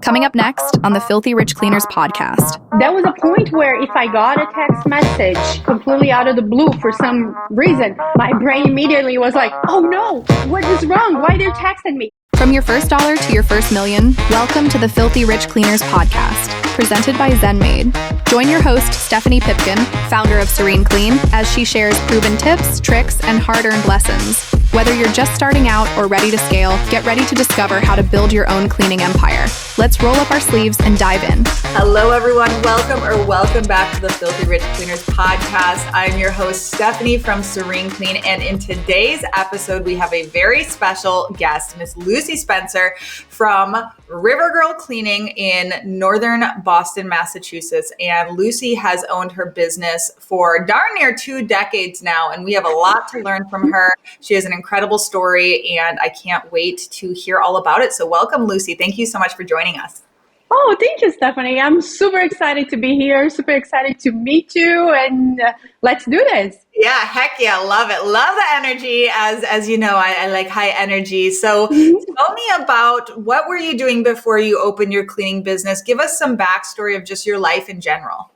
Coming up next on the Filthy Rich Cleaners podcast. There was a point where if I got a text message completely out of the blue for some reason, my brain immediately was like, oh no, what is wrong? Why they're texting me? From your first dollar to your first million, welcome to the Filthy Rich Cleaners podcast, presented by ZenMade. Join your host, Stephanie Pipkin, founder of Serene Clean, as she shares proven tips, tricks, and hard-earned lessons. Whether you're just starting out or ready to scale, get ready to discover how to build your own cleaning empire. Let's roll up our sleeves and dive in. Hello, everyone. Welcome back to the Filthy Rich Cleaners podcast. I'm your host, Stephanie from Serene Clean. And in today's episode, we have a very special guest, Miss Lucy Spencer from River Girl Cleaning in northern Boston, Massachusetts. And Lucy has owned her business for darn near 2 decades now. And we have a lot to learn from her. She has an incredible story, and I can't wait to hear all about it. So welcome, Lucy. Thank you so much for joining us. Oh, thank you, Stephanie. I'm super excited to be here, super excited to meet you, and let's do this. Yeah, heck yeah, love it. Love the energy. As you know, I like high energy. So tell me about what were you doing before you opened your cleaning business? Give us some backstory of just your life in general.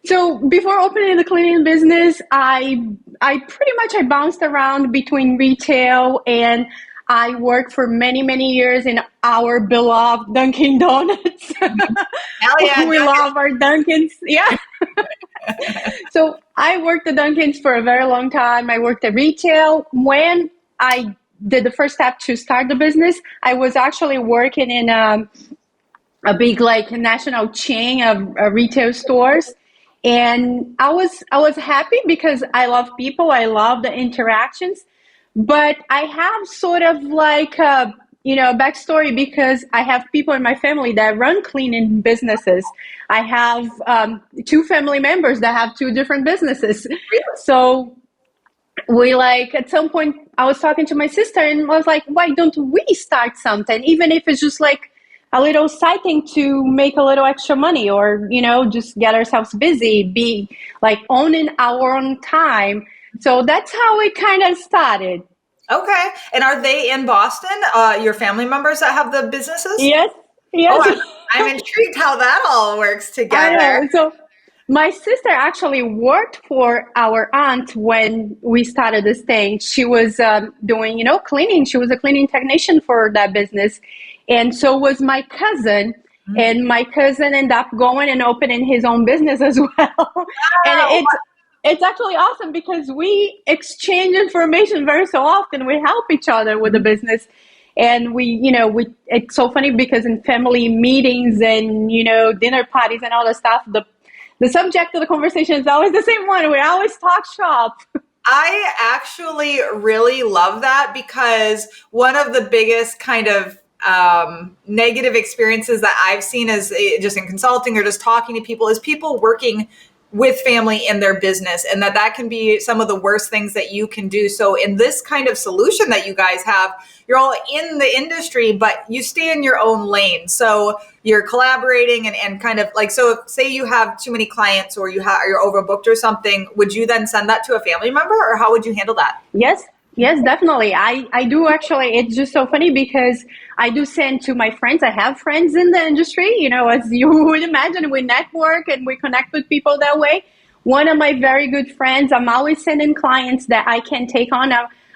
So before opening the cleaning business, I pretty much bounced around between retail, and I worked for many, many years in our beloved Dunkin' Donuts. Hell yeah, we love our Dunkins. Yeah. So I worked at Dunkin's for a very long time. I worked at retail. When I did the first step to start the business, I was actually working in a big national chain of retail stores. And I was happy because I love people. I love the interactions. But I have sort of a backstory because I have people in my family that run cleaning businesses. I have 2 family members that have 2 different businesses. Really? So we at some point I was talking to my sister and I was like, why don't we start something? Even if it's just a little side thing to make a little extra money or, just get ourselves busy, be owning our own time. So that's how it kind of started. Okay. And are they in Boston, your family members that have the businesses? Yes. Oh, I'm intrigued how that all works together. I know. So my sister actually worked for our aunt when we started this thing. She was doing, cleaning. She was a cleaning technician for that business. And so was my cousin. Mm-hmm. And my cousin ended up going and opening his own business as well. Wow. And it's actually awesome because we exchange information very so often. We help each other with the business. And it's so funny because in family meetings and, dinner parties and all that stuff, the subject of the conversation is always the same one. We always talk shop. I actually really love that because one of the biggest kind of negative experiences that I've seen is just in consulting or just talking to people is people working with family in their business, and that can be some of the worst things that you can do. So in this kind of solution that you guys have, you're all in the industry, but you stay in your own lane. So you're collaborating and kind of so if, say you have too many clients or you're overbooked or something, would you then send that to a family member or how would you handle that? Yes, definitely. I do actually. It's just so funny because I do send to my friends. I have friends in the industry, as you would imagine, we network and we connect with people that way. One of my very good friends, I'm always sending clients that I can take on.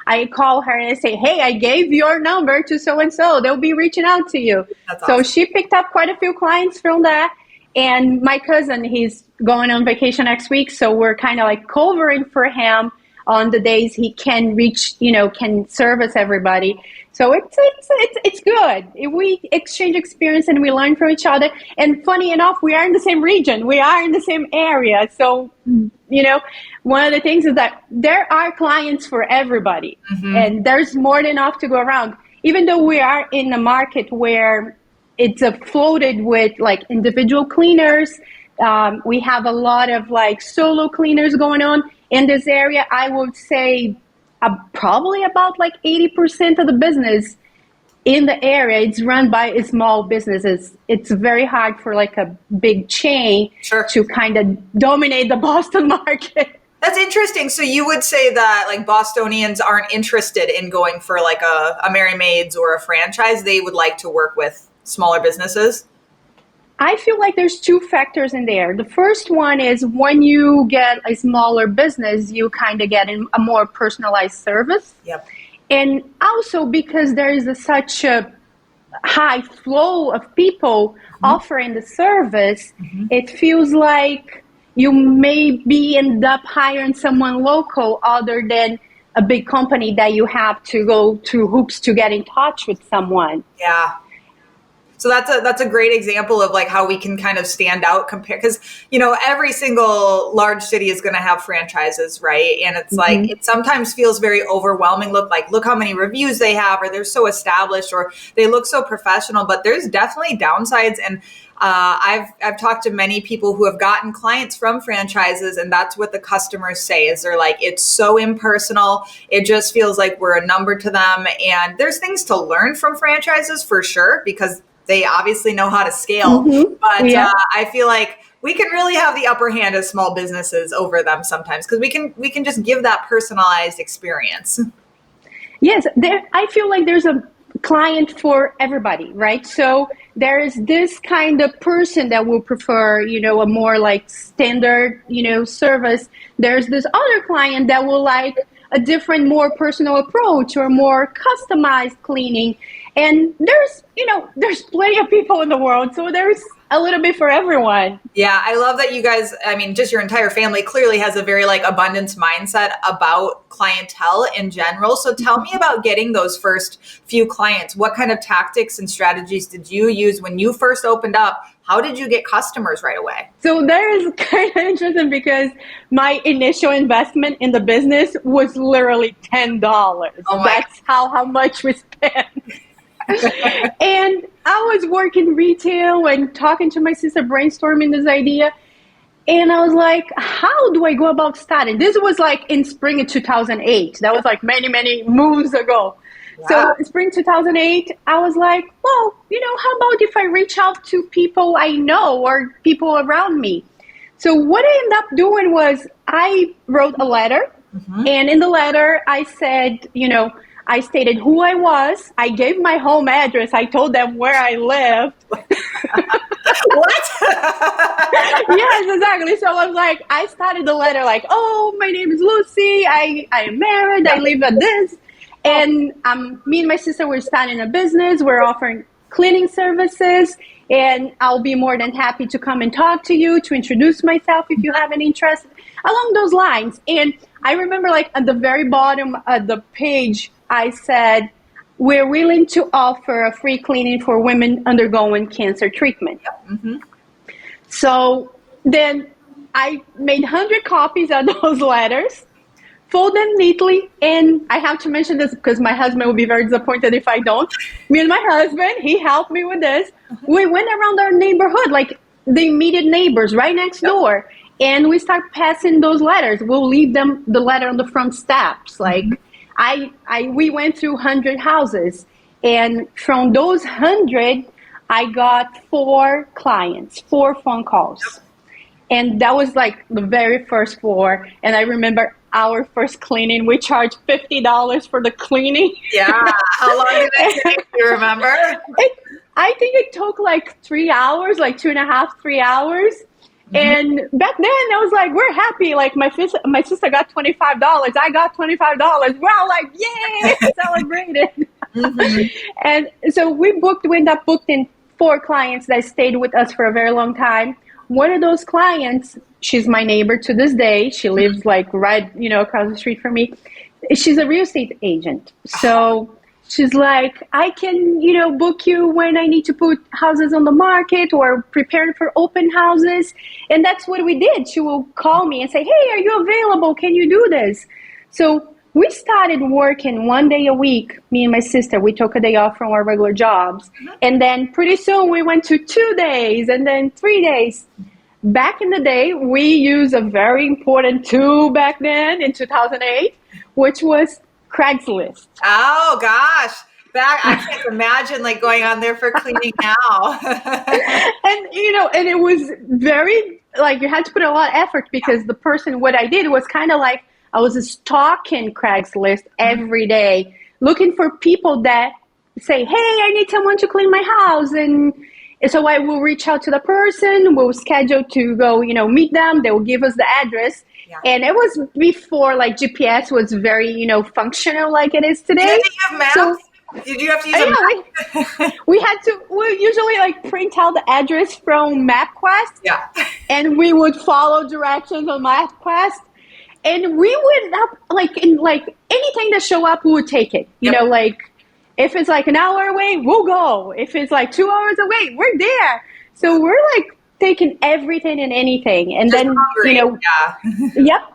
I call her and I say, hey, I gave your number to so-and-so. They'll be reaching out to you. That's awesome. So she picked up quite a few clients from that. And my cousin, he's going on vacation next week. So we're kind of covering for him on the days he can reach, can service everybody. So it's good. We exchange experience and we learn from each other. And funny enough, we are in the same region. We are in the same area. So, one of the things is that there are clients for everybody. Mm-hmm. And there's more than enough to go around. Even though we are in a market where it's floated with individual cleaners, we have a lot of solo cleaners going on. In this area, I would say probably about 80% of the business in the area, it's run by small businesses. It's very hard for a big chain to kind of dominate the Boston market. That's interesting. So you would say that Bostonians aren't interested in going for a Mary Maids or a franchise. They would like to work with smaller businesses? I feel like there's two factors in there. The first one is when you get a smaller business, you kind of get a more personalized service. Yep. And also because there is such a high flow of people offering the service, it feels like you maybe end up hiring someone local other than a big company that you have to go through hoops to get in touch with someone. Yeah. So that's a great example of like how we can kind of stand out compared, because every single large city is going to have franchises, right? And it's like it sometimes feels very overwhelming. Look how many reviews they have, or they're so established, or they look so professional. But there's definitely downsides, and I've talked to many people who have gotten clients from franchises, and that's what the customers say is they're like, it's so impersonal. It just feels like we're a number to them. And there's things to learn from franchises for sure, because they obviously know how to scale, but I feel like we can really have the upper hand as small businesses over them sometimes, because we can just give that personalized experience. Yes, I feel like there's a client for everybody, right? So there is this kind of person that will prefer, a more like standard, service. There's this other client that will like a different, more personal approach or more customized cleaning. And there's plenty of people in the world, so there's a little bit for everyone. Yeah, I love that you guys, just your entire family clearly has a very like abundance mindset about clientele in general. So tell me about getting those first few clients. What kind of tactics and strategies did you use when you first opened up? How did you get customers right away? So there is kind of interesting because my initial investment in the business was literally $10. That's how much we spent. And I was working retail and talking to my sister, brainstorming this idea. And I was like, how do I go about starting? This was like in spring of 2008. That was like many, many moons ago. Wow. So spring 2008, I was like, well, how about if I reach out to people I know or people around me? So what I ended up doing was I wrote a letter. And in the letter, I said, I stated who I was. I gave my home address. I told them where I lived. What? Yes, exactly. So I was like, I started the letter like, oh, my name is Lucy. I am married. I live at this. And me and my sister were starting a business. We're offering cleaning services. And I'll be more than happy to come and talk to you, to introduce myself if you have any interest along those lines. And I remember like at the very bottom of the page, I said, we're willing to offer a free cleaning for women undergoing cancer treatment. So then I made 100 copies of those letters, fold them neatly, and I have to mention this because my husband will be very disappointed if I don't. Me and my husband, he helped me with this. We went around our neighborhood, like the immediate neighbors right next door, and we start passing those letters. We'll leave them the letter on the front steps, like. We went through 100 houses, and from those 100, I got 4 clients, 4 phone calls. And that was like the very first 4. And I remember our first cleaning, we charged $50 for the cleaning. Yeah. How long did it take? Do you remember? I think it took like 3 hours, like 2.5, 3 hours. And back then, I was like, we're happy. Like my sister got $25. I got $25. We're all like, yay, celebrated. And so we ended up booking 4 clients that stayed with us for a very long time. One of those clients, she's my neighbor to this day. She lives like right, across the street from me. She's a real estate agent. So she's like, I can, book you when I need to put houses on the market or prepare for open houses. And that's what we did. She will call me and say, hey, are you available? Can you do this? So we started working 1 day a week, me and my sister. We took a day off from our regular jobs. And then pretty soon we went to 2 days and then 3 days. Back in the day, we used a very important tool back then in 2008, which was Craigslist. Oh gosh, I can't imagine like going on there for cleaning now. And it was very like you had to put a lot of effort because the person, what I did was kind of like I was stalking Craigslist every day, looking for people that say, hey, I need someone to clean my house. And so I will reach out to the person, we'll schedule to go, meet them. They will give us the address. Yeah. And it was before like GPS was very, functional like it is today. Did you have maps? So, did you have to use a map? We usually like print out the address from MapQuest. Yeah. And we would follow directions on MapQuest. And we would anything that show up, we would take it. You know, like if it's like an hour away, we'll go. If it's like 2 hours away, we're there. So we're like taking everything and anything. And just then, hungry. Yep,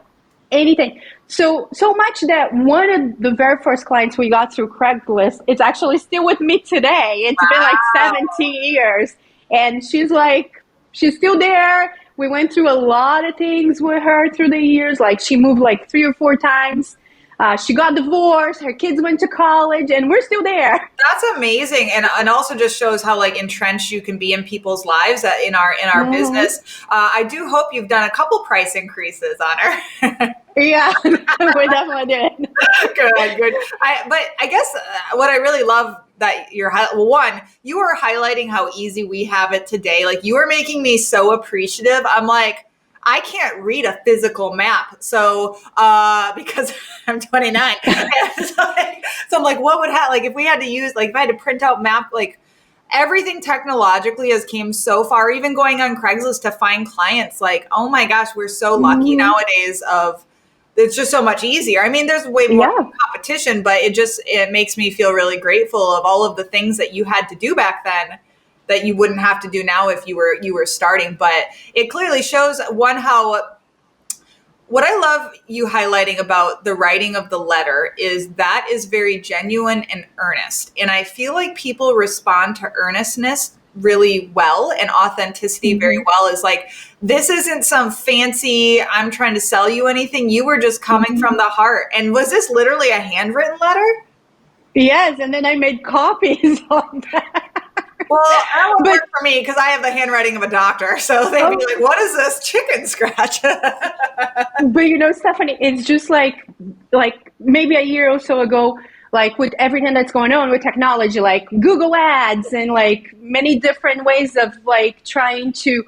anything. So much that one of the very first clients we got through Craigslist, it's actually still with me today. It's been like 17 years. And she's still there. We went through a lot of things with her through the years. Like she moved like 3 or 4 times. She got divorced. Her kids went to college, and we're still there. That's amazing, and also just shows how like entrenched you can be in people's lives in our business. I do hope you've done a couple price increases on her. Yeah, we definitely did. Good. But I guess what I really love that you were highlighting how easy we have it today. Like you are making me so appreciative. I'm like, I can't read a physical map. So, because I'm 29. So I'm like, what would happen? Like if we had to use, like if I had to print out map, like everything technologically has came so far, even going on Craigslist to find clients, like, oh my gosh, we're so lucky nowadays it's just so much easier. I mean, there's way more competition, but it makes me feel really grateful of all of the things that you had to do back then that you wouldn't have to do now if you were starting. But it clearly shows what I love you highlighting about the writing of the letter is that is very genuine and earnest. And I feel like people respond to earnestness really well, and authenticity very well. Is like, this isn't some fancy, I'm trying to sell you anything. You were just coming from the heart. And was this literally a handwritten letter? Yes. And then I made copies of that. Well, that would work for me because I have the handwriting of a doctor. So they'd be like, what is this chicken scratch? But Stephanie, it's just like maybe a year or so ago, like with everything that's going on with technology, like Google Ads and like many different ways of like trying to,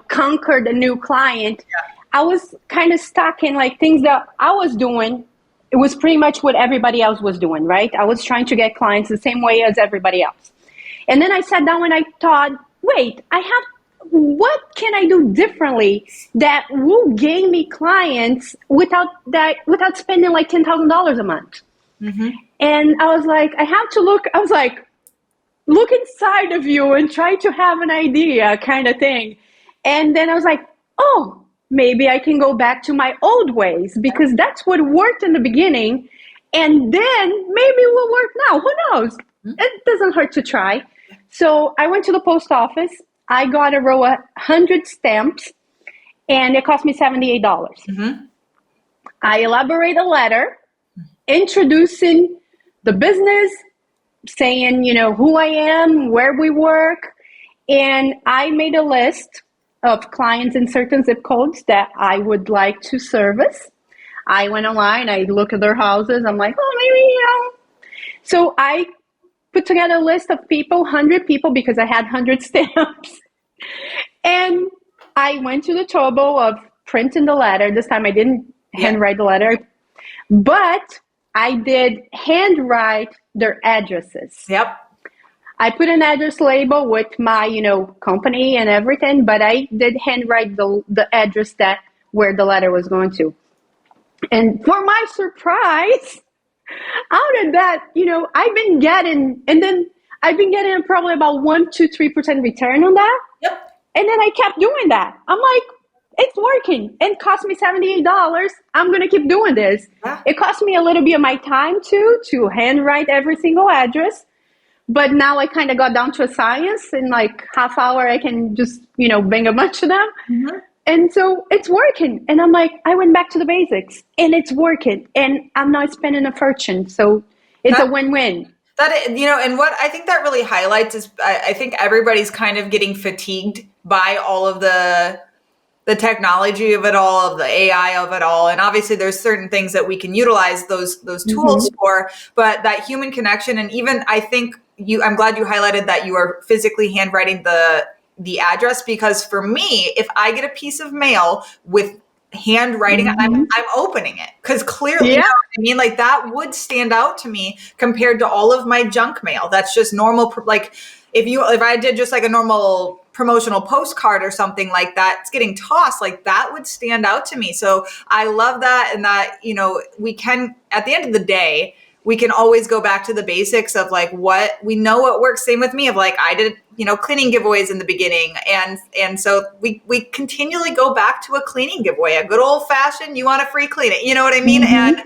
conquer the new client. Yeah. I was kind of stuck in like things that I was doing. It was pretty much what everybody else was doing, right? I was trying to get clients the same way as everybody else. And then I sat down and I thought, wait, what can I do differently that will gain me clients without spending like $10,000 a month? Mm-hmm. And I was like, look inside of you and try to have an idea kind of thing. And then I was like, oh, maybe I can go back to my old ways because that's what worked in the beginning. And then maybe it will work now. Who knows? It doesn't hurt to try. So I went to the post office. I got a row of 100 stamps, and it cost me $78. Mm-hmm. I elaborate a letter introducing the business, saying, who I am, where we work. And I made a list of clients in certain zip codes that I would like to service. I went online. I looked at their houses. I'm like, oh, maybe, So I put together a list of people, 100 people, because I had 100 stamps. And I went to the trouble of printing the letter. This time I didn't handwrite the letter, but I did handwrite their addresses. Yep. I put an address label with my, company and everything, but I did handwrite the address where the letter was going to. And for my surprise, out of that, I've been getting probably about 1-3% return on that. Yep. And then I kept doing that. I'm like, it's working. It cost me $78. I'm going to keep doing this. Yeah. It cost me a little bit of my time to handwrite every single address. But now I kind of got down to a science. In like half hour, I can just, bang a bunch of them. Mm-hmm. And so it's working. And I'm like, I went back to the basics and it's working. And I'm not spending a fortune. So it's a win-win. And what I think that really highlights is I think everybody's kind of getting fatigued by all of the technology of it all, of the AI of it all. And obviously there's certain things that we can utilize those tools for, but that human connection. And even I think I'm glad you highlighted that you are physically handwriting the address, because for me, if I get a piece of mail with handwriting, I'm opening it, because clearly, you know what I mean? Like, that would stand out to me compared to all of my junk mail. That's just normal. Like, if I did just like a normal promotional postcard or something like that, it's getting tossed, like that would stand out to me. So I love that. And that, you know, we can, at the end of the day, we can always go back to the basics of like what we know what works. Same with me, of like, I did, you know, cleaning giveaways in the beginning. And so we continually go back to a cleaning giveaway, a good old fashioned, you want a free clean it, you know what I mean? And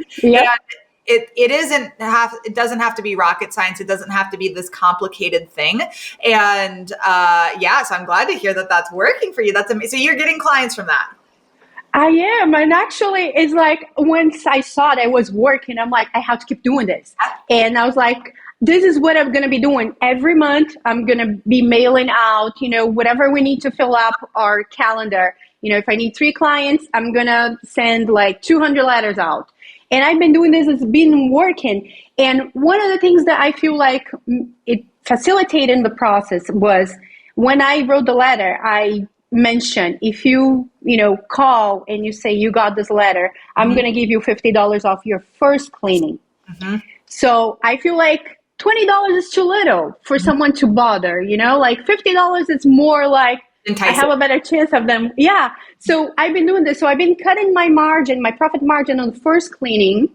it doesn't have to be rocket science. It doesn't have to be this complicated thing. And so I'm glad to hear that that's working for you. That's amazing. So you're getting clients from that. I am. And actually, it's like once I saw that it was working, I'm like, I have to keep doing this. And I was like, this is what I'm going to be doing every month. I'm going to be mailing out, you know, whatever we need to fill up our calendar. You know, if I need 3 clients, I'm going to send like 200 letters out. And I've been doing this. It's been working. And one of the things that I feel like it facilitated the process was when I wrote the letter, I mentioned, if you call and you say you got this letter, I'm going to give you $50 off your first cleaning. So I feel like $20 is too little for someone to bother, you know, like $50 is more like, enticing. I have a better chance of them. Yeah. So I've been doing this. So I've been cutting my margin, my profit margin on the first cleaning,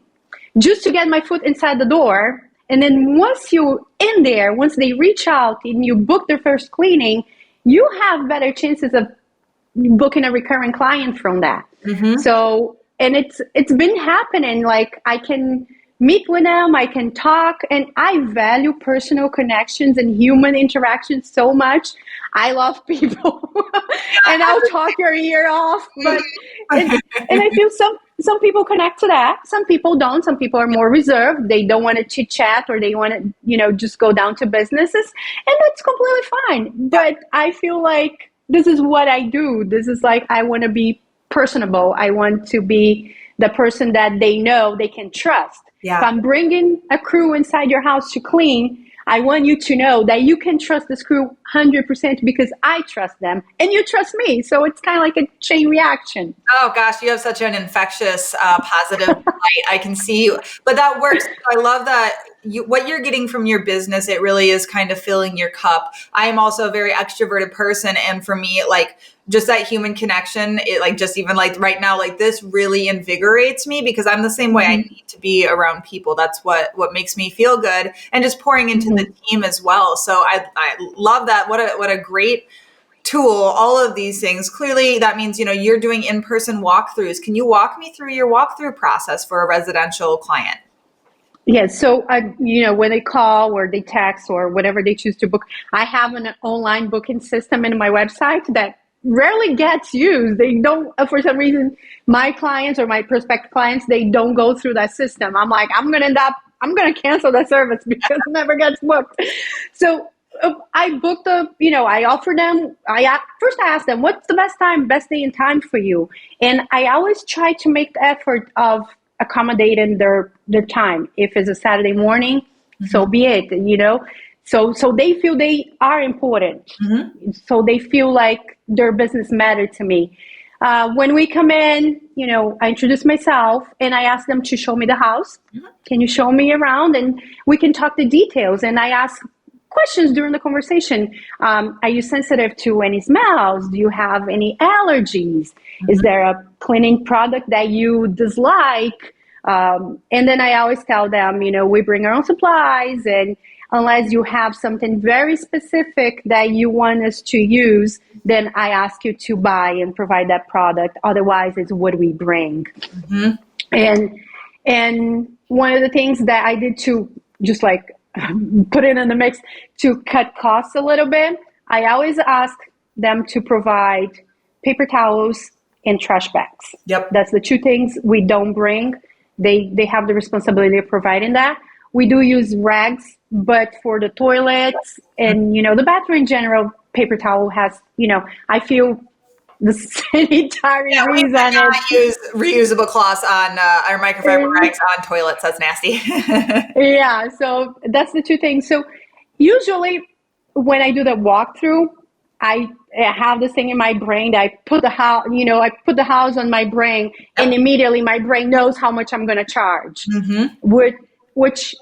just to get my foot inside the door. And then once you're in there, once they reach out and you book their first cleaning, you have better chances of booking a recurring client from that. So, and it's been happening. Like, I can meet with them, I can talk, and I value personal connections and human interaction so much. I love people, and I'll talk your ear off. But and I feel some people connect to that. Some people don't. Some people are more reserved. They don't want to chit chat, or they want to, just go down to businesses, and that's completely fine. But I feel like this is what I do. This is like, I want to be personable. I want to be the person that they know they can trust. If I'm bringing a crew inside your house to clean, I want you to know that you can trust this crew 100% because I trust them and you trust me. So it's kind of like a chain reaction. Oh gosh, you have such an infectious, positive light. I can see you, but that works. I love that what you're getting from your business, it really is kind of filling your cup. I am also a very extroverted person. And for me, like, just that human connection, it like, just even like right now, like this really invigorates me, because I'm the same way. I need to be around people. That's what makes me feel good, and just pouring into the team as well. So I love that. What a great tool, all of these things. Clearly that means, you're doing in-person walkthroughs. Can you walk me through your walkthrough process for a residential client? Yes. So, when they call or they text or whatever they choose to book, I have an online booking system in my website that rarely gets used. They don't, for some reason, my clients or my prospective clients, they don't go through that system. I'm like, I'm going to cancel the service because it never gets booked. So I booked I offer them, first I ask them, what's the best day and time for you? And I always try to make the effort of accommodating their time. If it's a Saturday morning, so be it, So they feel they are important. So they feel like their business mattered to me. When we come in, I introduce myself and I ask them to show me the house. Can you show me around? And we can talk the details. And I ask questions during the conversation. Are you sensitive to any smells? Do you have any allergies? Is there a cleaning product that you dislike? And then I always tell them, we bring our own supplies, and unless you have something very specific that you want us to use, then I ask you to buy and provide that product. Otherwise, it's what we bring. And one of the things that I did to just like put it in the mix to cut costs a little bit, I always ask them to provide paper towels and trash bags. That's the 2 things we don't bring. They have the responsibility of providing that. We do use rags, but for the toilets and, the bathroom in general, paper towel has, I feel the sanitary reason. We use reusable cloths on our microfiber rags on toilets. That's nasty. So that's the 2 things. So, usually when I do the walkthrough, I have this thing in my brain that I put the house, I put the house on my brain, and immediately my brain knows how much I'm going to charge, which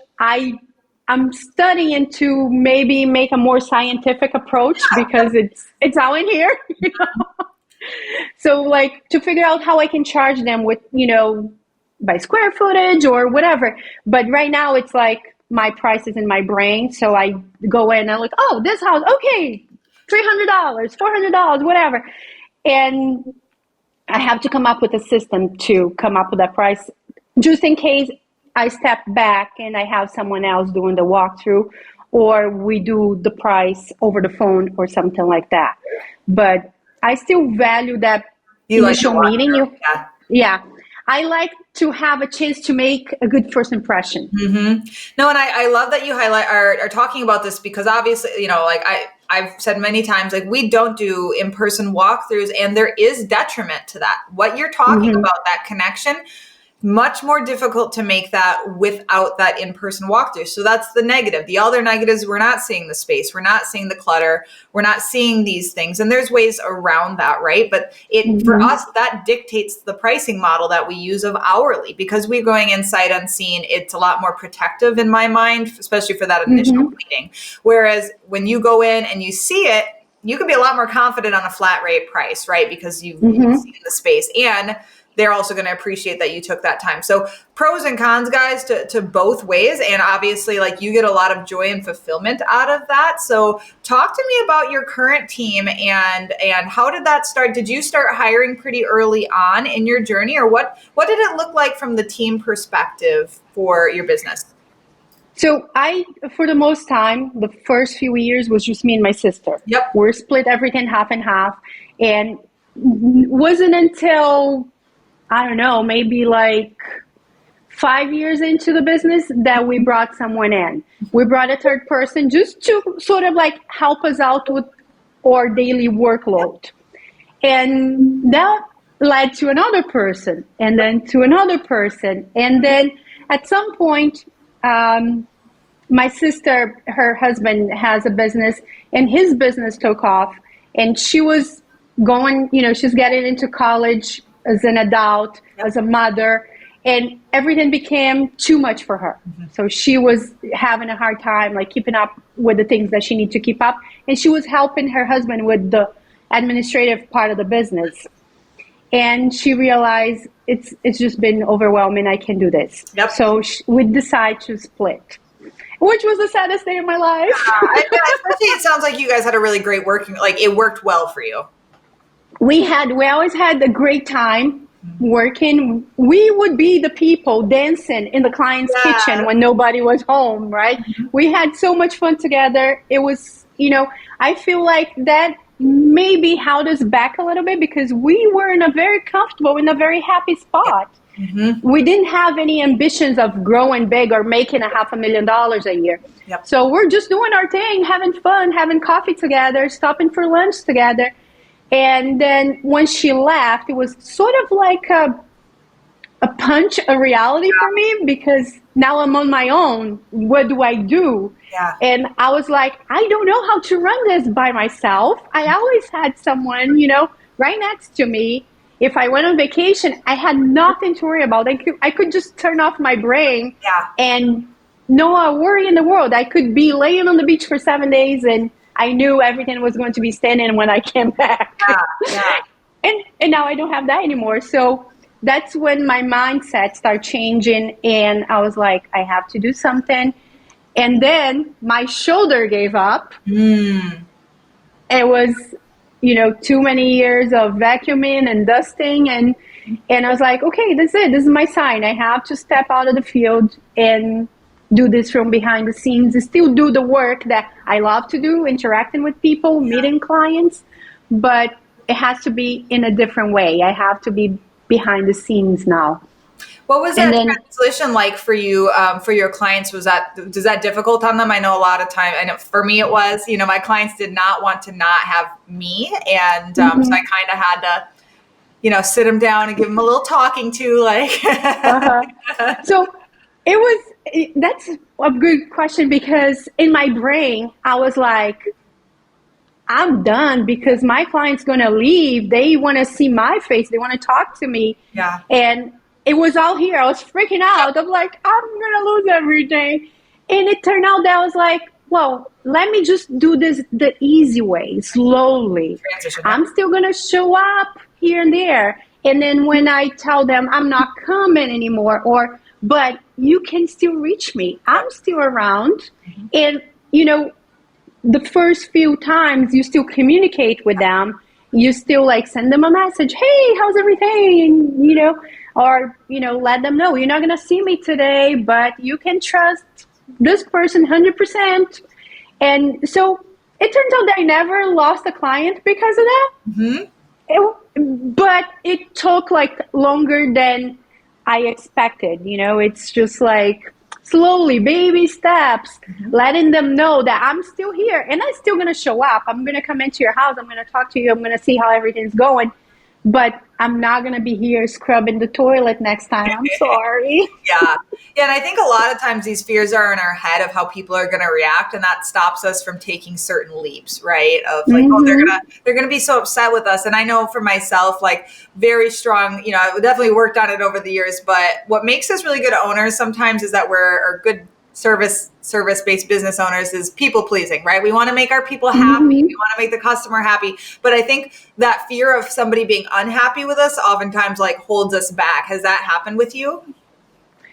I'm studying to maybe make a more scientific approach because it's all in here, So like to figure out how I can charge them with, by square footage or whatever. But right now it's like my price is in my brain. So I go in and I'm like, oh, this house, okay, $300, $400, whatever. And I have to come up with a system to come up with that price just in case I step back and I have someone else doing the walkthrough, or we do the price over the phone or something like that. But I still value that initial meeting. Yeah. I like to have a chance to make a good first impression. No, and I love that you are talking about this because obviously, like I've said many times, like we don't do in-person walkthroughs, and there is detriment to that. What you're talking about, that connection, much more difficult to make that without that in-person walkthrough. So that's the negative. The other negative is we're not seeing the space. We're not seeing the clutter. We're not seeing these things. And there's ways around that, right? But for us, that dictates the pricing model that we use of hourly, because we're going in sight unseen. It's a lot more protective in my mind, especially for that initial meeting. Whereas when you go in and you see it, you can be a lot more confident on a flat rate price, right? Because you've seen the space, and they're also going to appreciate that you took that time. So pros and cons, guys, to both ways. And obviously, like, you get a lot of joy and fulfillment out of that. So talk to me about your current team and how did that start? Did you start hiring pretty early on in your journey, or what did it look like from the team perspective for your business? So for the most time, the first few years was just me and my sister. Yep. We're split everything half and half. And wasn't until, I don't know, maybe like 5 years into the business that we brought someone in. We brought a third person just to sort of like help us out with our daily workload. And that led to another person, and then to another person. And then at some point, my sister, her husband has a business, and his business took off, and she was going, she's getting into college as an adult, as a mother, and everything became too much for her. So she was having a hard time, like, keeping up with the things that she needed to keep up, and she was helping her husband with the administrative part of the business. And she realized it's just been overwhelming. I can't do this. Yep. So we decided to split, which was the saddest day of my life. Especially, it sounds like you guys had a really great it worked well for you. We always had a great time working. We would be the people dancing in the client's kitchen when nobody was home, right? We had so much fun together. It was, I feel like that maybe held us back a little bit because we were in a very very happy spot. We didn't have any ambitions of growing big or making $500,000 a year. Yep. So we're just doing our thing, having fun, having coffee together, stopping for lunch together. And then when she left, it was sort of like a punch of reality for me, because now I'm on my own. What do I do? Yeah. And I was like, I don't know how to run this by myself. I always had someone, right next to me. If I went on vacation, I had nothing to worry about. I could just turn off my brain and no worry in the world. I could be laying on the beach for 7 days and I knew everything was going to be standing when I came back. And now I don't have that anymore. So that's when my mindset started changing, and I was like, I have to do something. And then my shoulder gave up. It was, too many years of vacuuming and dusting, and I was like, okay, this is it. This is my sign. I have to step out of the field and do this from behind the scenes, and still do the work that I love to do, interacting with people, meeting clients, but it has to be in a different way. I have to be behind the scenes now. What was that transition like for you, for your clients? Was that difficult on them? I know a lot of time, I know for me it was, my clients did not want to not have me. And so I kind of had to, sit them down and give them a little talking to, like. So it That's a good question, because in my brain, I was like, I'm done because my client's going to leave. They want to see my face. They want to talk to me. Yeah. And it was all here. I was freaking out. I'm like, I'm going to lose everything. And it turned out that I was like, well, let me just do this the easy way, slowly. Transition. I'm still going to show up here and there. And then when I tell them I'm not coming anymore, but you can still reach me. I'm still around. And, the first few times you still communicate with them, you still like send them a message, hey, how's everything? Or let them know you're not gonna see me today, but you can trust this person 100%. And so it turns out that I never lost a client because of that. But it took like longer than I expected. It's just like slowly, baby steps, letting them know that I'm still here and I'm still going to show up. I'm going to come into your house. I'm going to talk to you. I'm going to see how everything's going. But I'm not going to be here scrubbing the toilet next time. I'm sorry. Yeah. And I think a lot of times these fears are in our head of how people are going to react. And that stops us from taking certain leaps, right? Of like, oh, they're going to be so upset with us. And I know for myself, like very strong, I've definitely worked on it over the years. But what makes us really good owners sometimes is that we're good service-based business owners is people pleasing, right? We want to make our people happy. We want to make the customer happy. But I think that fear of somebody being unhappy with us oftentimes like holds us back. Has that happened with you?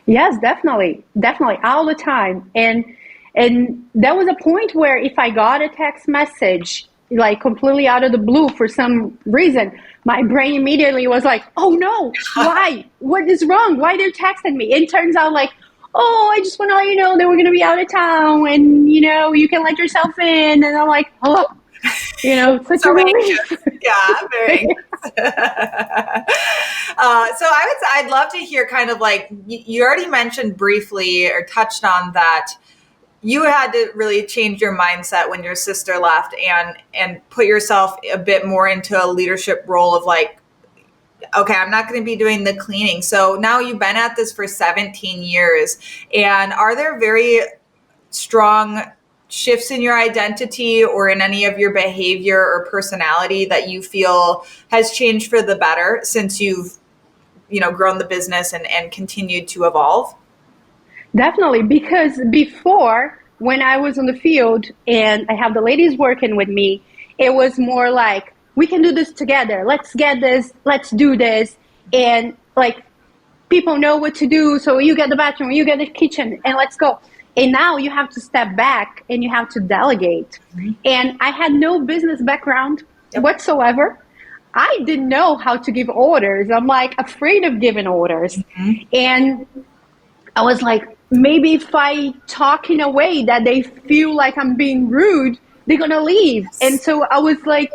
Yes, definitely. Definitely. All the time. And there was a point where if I got a text message, like completely out of the blue for some reason, my brain immediately was like, oh no, why? What is wrong? Why they're texting me? It turns out like, oh, I just want to let you know that we're going to be out of town and, you can let yourself in. And I'm like, oh, such so a relief. Yeah, very. So I'd love to hear kind of like, you already mentioned briefly or touched on that you had to really change your mindset when your sister left and put yourself a bit more into a leadership role of like, okay, I'm not going to be doing the cleaning. So now you've been at this for 17 years. And are there very strong shifts in your identity or in any of your behavior or personality that you feel has changed for the better since you've, grown the business and continued to evolve? Definitely. Because before, when I was on the field and I have the ladies working with me, it was more like, we can do this together. Let's get this. Let's do this. And like people know what to do. So you get the bathroom, you get the kitchen, and let's go. And now you have to step back and you have to delegate. And I had no business background whatsoever. I didn't know how to give orders. I'm like afraid of giving orders. And I was like, maybe if I talk in a way that they feel like I'm being rude, they're going to leave. And so I was like,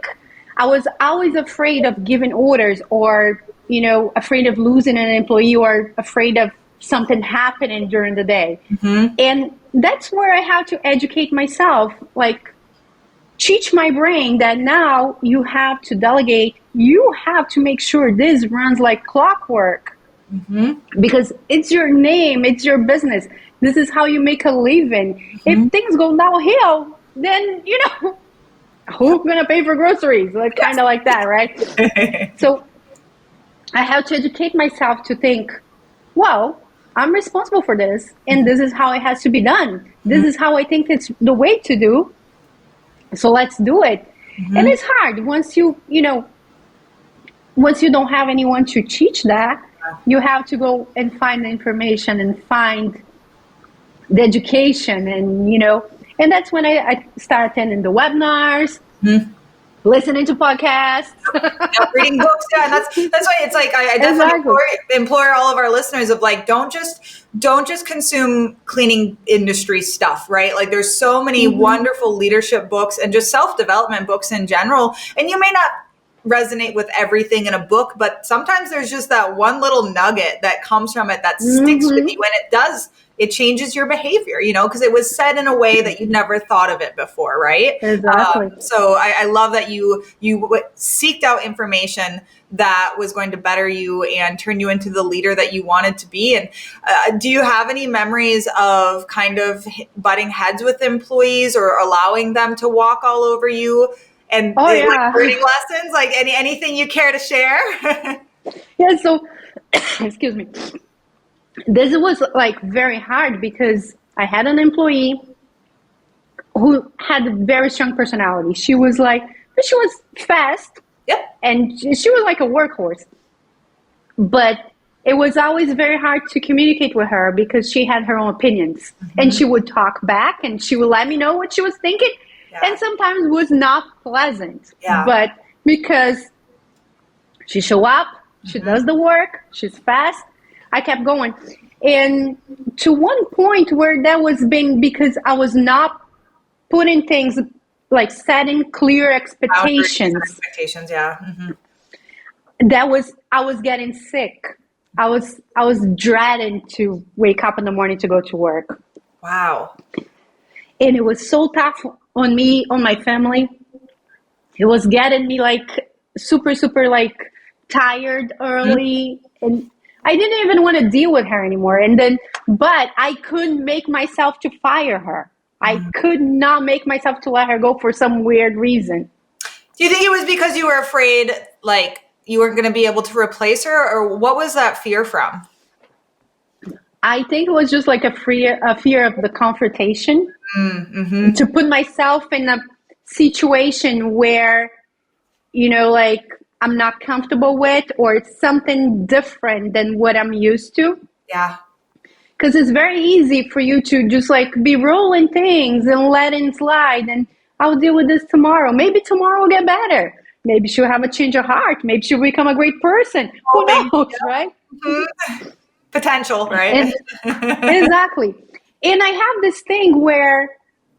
I was always afraid of giving orders or, afraid of losing an employee or afraid of something happening during the day. And that's where I had to educate myself, like teach my brain that now you have to delegate. You have to make sure this runs like clockwork because it's your name, it's your business. This is how you make a living. If things go downhill, then, who's going to pay for groceries? Like kind of like that, right? So I have to educate myself to think, well, I'm responsible for this and this is how it has to be done. This is how I think it's the way to do. So let's do it. And it's hard once once you don't have anyone to teach that, you have to go and find the information and find the education and that's when I started attending the webinars, listening to podcasts, reading books. Yeah, and that's why it's like I definitely implore all of our listeners of like don't just consume cleaning industry stuff, right? Like there's so many wonderful leadership books and just self-development books in general, and you may not resonate with everything in a book, but sometimes there's just that one little nugget that comes from it that sticks with you, and it changes your behavior, because it was said in a way that you'd never thought of it before, right? Exactly. So I love that you seeked out information that was going to better you and turn you into the leader that you wanted to be. And do you have any memories of kind of butting heads with employees or allowing them to walk all over you and like learning lessons? Like anything you care to share? Yeah. So, excuse me. This was like very hard because I had an employee who had a very strong personality. She was fast. Yep. And she was like a workhorse. But it was always very hard to communicate with her because she had her own opinions. Mm-hmm. And she would talk back and she would let me know what she was thinking. Yeah. And sometimes it was not pleasant. Yeah. But because she show up, she does the work, she's fast, I kept going. And to one point where that was being, because I was not putting things, like setting clear expectations. Expectations, yeah. Mm-hmm. I was getting sick. I was dreading to wake up in the morning to go to work. Wow. And it was so tough on me, on my family. It was getting me like super, super like tired early. Mm-hmm. And I didn't even want to deal with her anymore. But I couldn't make myself to fire her. I could not make myself to let her go for some weird reason. Do you think it was because you were afraid, like, you weren't going to be able to replace her? Or what was that fear from? I think it was just like a fear of the confrontation. Mm-hmm. To put myself in a situation where, like, I'm not comfortable with, or it's something different than what I'm used to. Yeah. Because it's very easy for you to just like be rolling things and letting slide. And I'll deal with this tomorrow. Maybe tomorrow will get better. Maybe she'll have a change of heart. Maybe she'll become a great person. Who knows, right? Mm-hmm. Potential, right? Exactly. And I have this thing where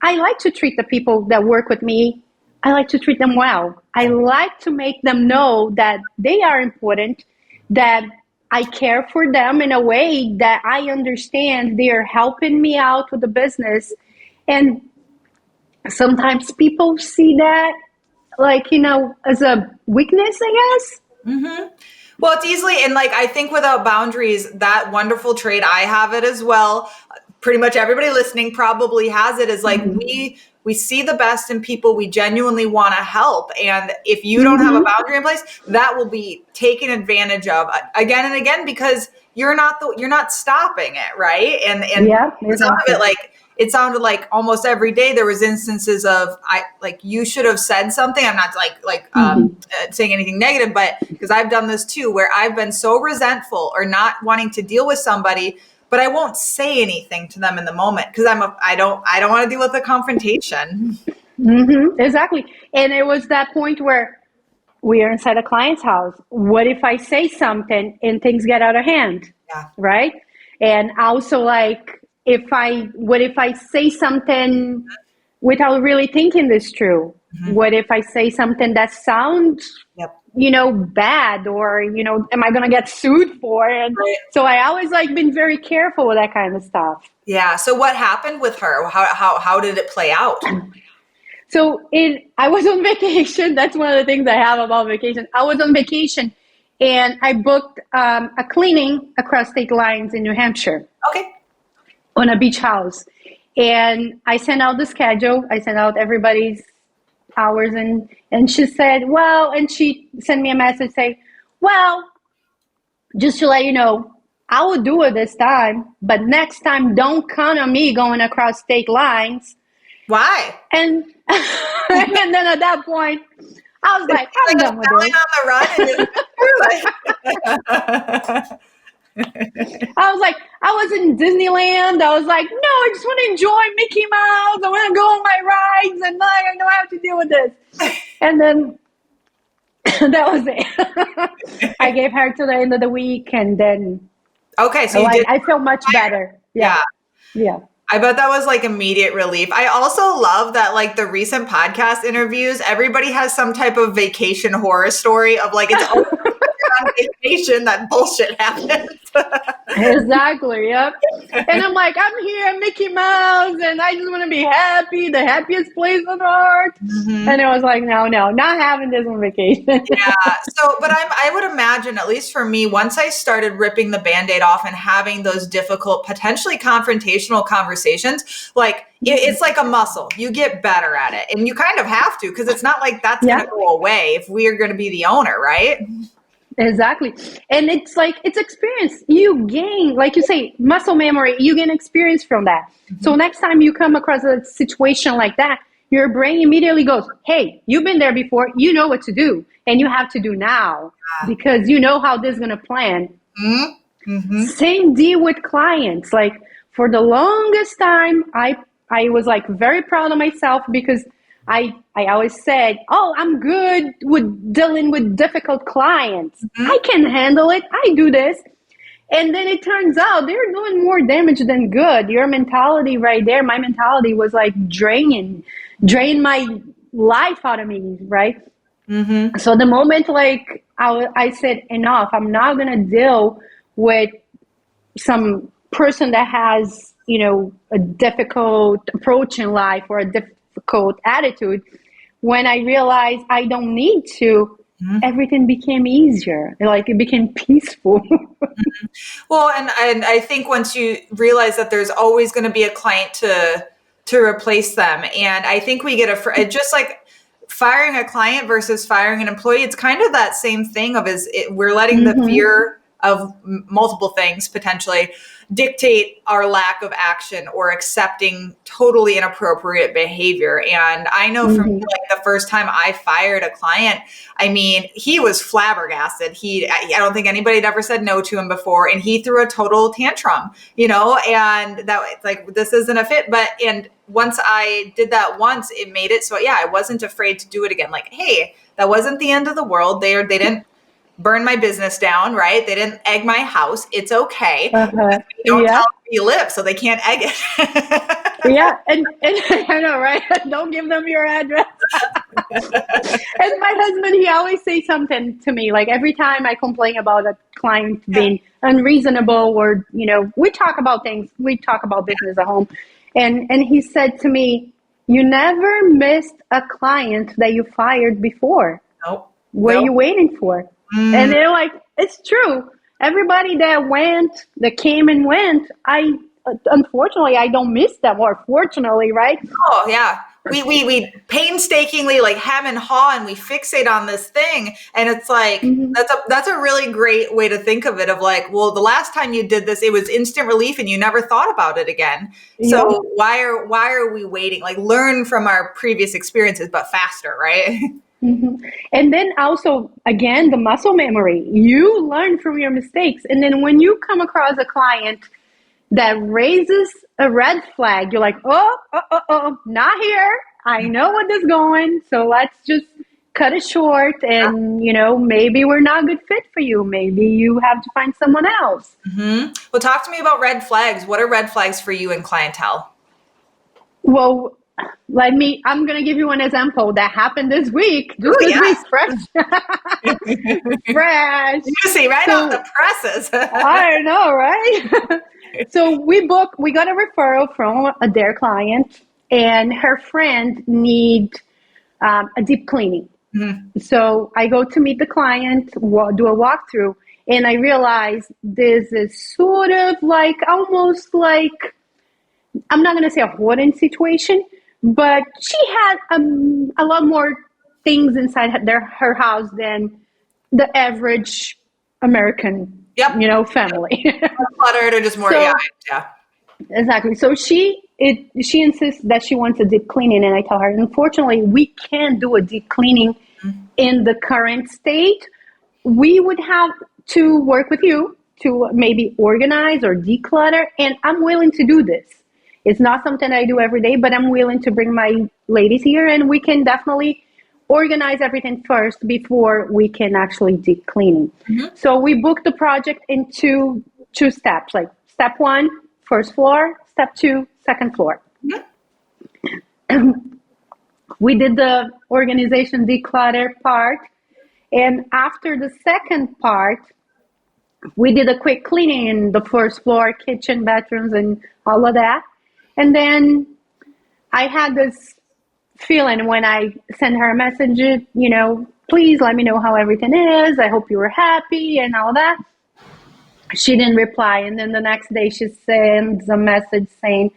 I like to treat the people that work with me, I like to treat them well. I like to make them know that they are important, that I care for them in a way that I understand they are helping me out with the business. And sometimes people see that like, as a weakness, I guess. Mm-hmm. Well, it's easily, and like, I think without boundaries, that wonderful trait, I have it as well. Pretty much everybody listening probably has it, is like, we see the best in people. We genuinely want to help. And if you don't have a boundary in place, that will be taken advantage of again and again, because you're not stopping it. Right. And yeah, exactly. Some of it, it sounded like almost every day there was instances of you should have said something. I'm not saying anything negative, but because I've done this too, where I've been so resentful or not wanting to deal with somebody, but I won't say anything to them in the moment because I don't want to deal with the confrontation. Mm-hmm, exactly. And it was that point where we are inside a client's house. What if I say something and things get out of hand? Yeah. Right. And also what if I say something without really thinking this through? Mm-hmm. What if I say something that sounds, bad, or, am I going to get sued for it? Right. So I always been very careful with that kind of stuff. Yeah. So what happened with her? How did it play out? So I was on vacation. That's one of the things I have about vacation. I was on vacation and I booked a cleaning across state lines in New Hampshire. Okay. On a beach house. And I sent out the schedule. I sent out everybody's hours, and she said, and she sent me a message saying, just to let you know, I will do it this time, but next time don't count on me going across state lines. Why? And and then at that point, I was like, I'm done with it. I was in Disneyland. I was like, no, I just want to enjoy Mickey Mouse. I want to go on my rides, and I know how to deal with this. And then that was it. I gave her to the end of the week, and then so I felt much better. Yeah. I bet that was immediate relief. I also love that the recent podcast interviews, everybody has some type of vacation horror story of it's always on vacation that bullshit happens. Exactly. Yep. And I'm like, I'm here, Mickey Mouse, and I just want to be happy, the happiest place on earth. And it was like, no, not having this on vacation. Yeah. So, but I would imagine, at least for me, once I started ripping the Band-Aid off and having those difficult, potentially confrontational conversations, like it's like a muscle. You get better at it, and you kind of have to, because it's not like that's going to go away if we are going to be the owner, right? Exactly. And it's like, it's experience. You gain, like you say, muscle memory, you gain experience from that. So next time you come across a situation like that, your brain immediately goes, hey, you've been there before. You know what to do, and you have to do now because you know how this is going to plan. Same deal with clients. Like for the longest time, I was like very proud of myself because I always said, oh, I'm good with dealing with difficult clients. I can handle it. I do this. And then it turns out they're doing more damage than good. Your mentality right there, my mentality was like drain my life out of me, right? So the moment like I said, enough, I'm not going to deal with some person that has, a difficult approach in life or a difficult attitude. When I realized I don't need to, everything became easier. Like it became peaceful. Well, and I think once you realize that there's always going to be a client to replace them, and I think we get just like firing a client versus firing an employee, it's kind of that same thing of we're letting the fear of multiple things potentially dictate our lack of action or accepting totally inappropriate behavior. And I know for me, like the first time I fired a client, I mean, he was flabbergasted. I don't think anybody had ever said no to him before. And he threw a total tantrum, and that like, this isn't a fit. And once I did that once, it made it so, I wasn't afraid to do it again. Like, hey, that wasn't the end of the world. They didn't burn my business down, right? They didn't egg my house. It's okay. You don't tell them where you live, so they can't egg it. And I know, right? Don't give them your address. And my husband, he always says something to me, like every time I complain about a client being unreasonable or, we talk about things, we talk about business at home. And he said to me, you never missed a client that you fired before. Nope. What are you waiting for? And they're like, it's true. Everybody that came and went, unfortunately, I don't miss them, or fortunately, right? Oh, yeah. We painstakingly like hem and haw and we fixate on this thing. And it's like, that's a really great way to think of it, of like, well, the last time you did this, it was instant relief and you never thought about it again. So why are we waiting? Like learn from our previous experiences, but faster, right? And then also, again, the muscle memory. You learn from your mistakes. And then when you come across a client that raises a red flag, you're like, oh, not here. I know what is going. So let's just cut it short. And, maybe we're not a good fit for you. Maybe you have to find someone else. Well, talk to me about red flags. What are red flags for you in clientele? Well, I'm going to give you an example that happened this week. This week, fresh. Fresh. You see, right off the presses. I know, right? So we got a referral from their client, and her friend need a deep cleaning. So I go to meet the client, do a walkthrough, and I realize this is sort of like, almost like, I'm not going to say a hoarding situation, but she had a lot more things inside her house than the average American, family. Cluttered or just more, Exactly. So she insists that she wants a deep cleaning, and I tell her, unfortunately, we can't do a deep cleaning in the current state. We would have to work with you to maybe organize or declutter, and I'm willing to do this. It's not something I do every day, but I'm willing to bring my ladies here, and we can definitely organize everything first before we can actually deep cleaning. So we booked the project in two steps, like step 1, first floor, step 2, second floor. We did the organization declutter part, and after the second part, we did a quick cleaning in the first floor, kitchen, bathrooms, and all of that. And then I had this feeling when I sent her a message, please let me know how everything is. I hope you were happy and all that. She didn't reply. And then the next day she sends a message saying,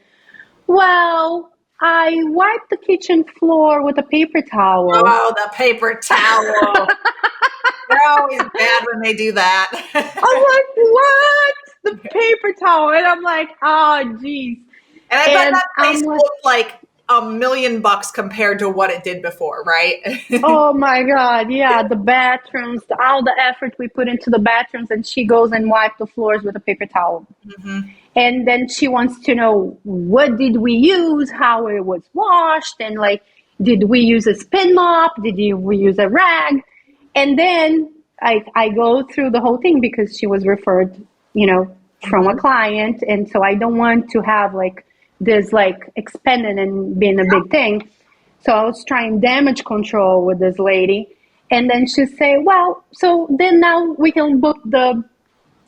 well, I wiped the kitchen floor with a paper towel. Oh, the paper towel. They're always bad when they do that. I'm like, what? The paper towel. And I'm like, oh, geez. And I bet that place I'm looked like $1 million compared to what it did before, right? oh my God. Yeah. The bathrooms, all the effort we put into the bathrooms, and she goes and wipes the floors with a paper towel. Mm-hmm. And then she wants to know, what did we use, how it was washed, and like, did we use a spin mop? We use a rag? And then I go through the whole thing because she was referred, from a client. And so I don't want to have like this like expanding and being a big thing. So I was trying damage control with this lady. And then she say, well, so then now we can book the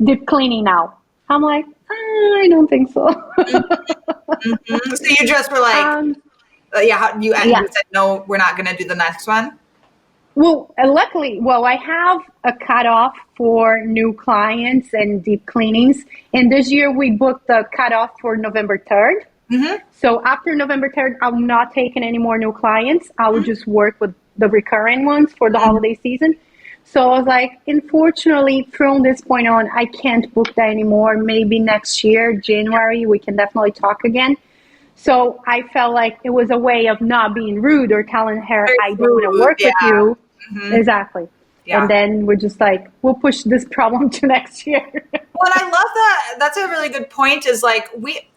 deep cleaning now. I'm like, I don't think so. Mm-hmm. So you just were like, you said, no, we're not going to do the next one? Well, luckily, I have a cutoff for new clients and deep cleanings. And this year we booked the cutoff for November 3rd. Mm-hmm. So after November 3rd, I'm not taking any more new clients. I will just work with the recurring ones for the holiday season. So I was like, unfortunately, from this point on, I can't book that anymore. Maybe next year, January, we can definitely talk again. So I felt like it was a way of not being rude or telling her, I don't want to work with you. Mm-hmm. Exactly. Yeah. And then we're just like, we'll push this problem to next year. Well, and I love that. That's a really good point, is like,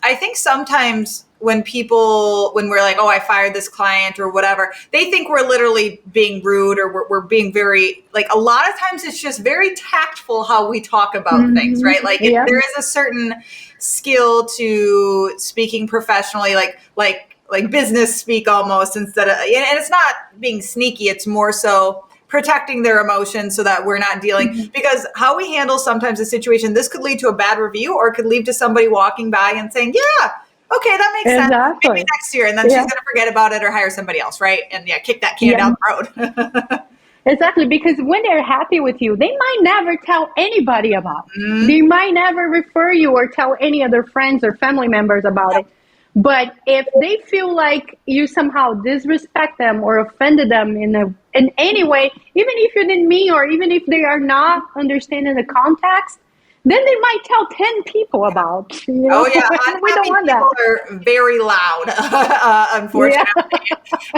I think sometimes when we're like, oh, I fired this client or whatever, they think we're literally being rude, or we're being very, like, a lot of times it's just very tactful how we talk about things, right? Like there is a certain skill to speaking professionally, like business speak almost, instead of, and it's not being sneaky. It's more so protecting their emotions so that we're not dealing, because how we handle sometimes a situation, this could lead to a bad review, or it could lead to somebody walking by and saying, yeah, okay, that makes sense. Maybe next year. And then she's going to forget about it or hire somebody else, right? And kick that can down the road. Exactly. Because when they're happy with you, they might never tell anybody about it. Mm-hmm. They might never refer you or tell any other friends or family members about it. But if they feel like you somehow disrespect them or offended them in any way, even if you didn't mean, or even if they are not understanding the context, then they might tell 10 people about. Oh yeah, we don't want that. People are very loud, unfortunately,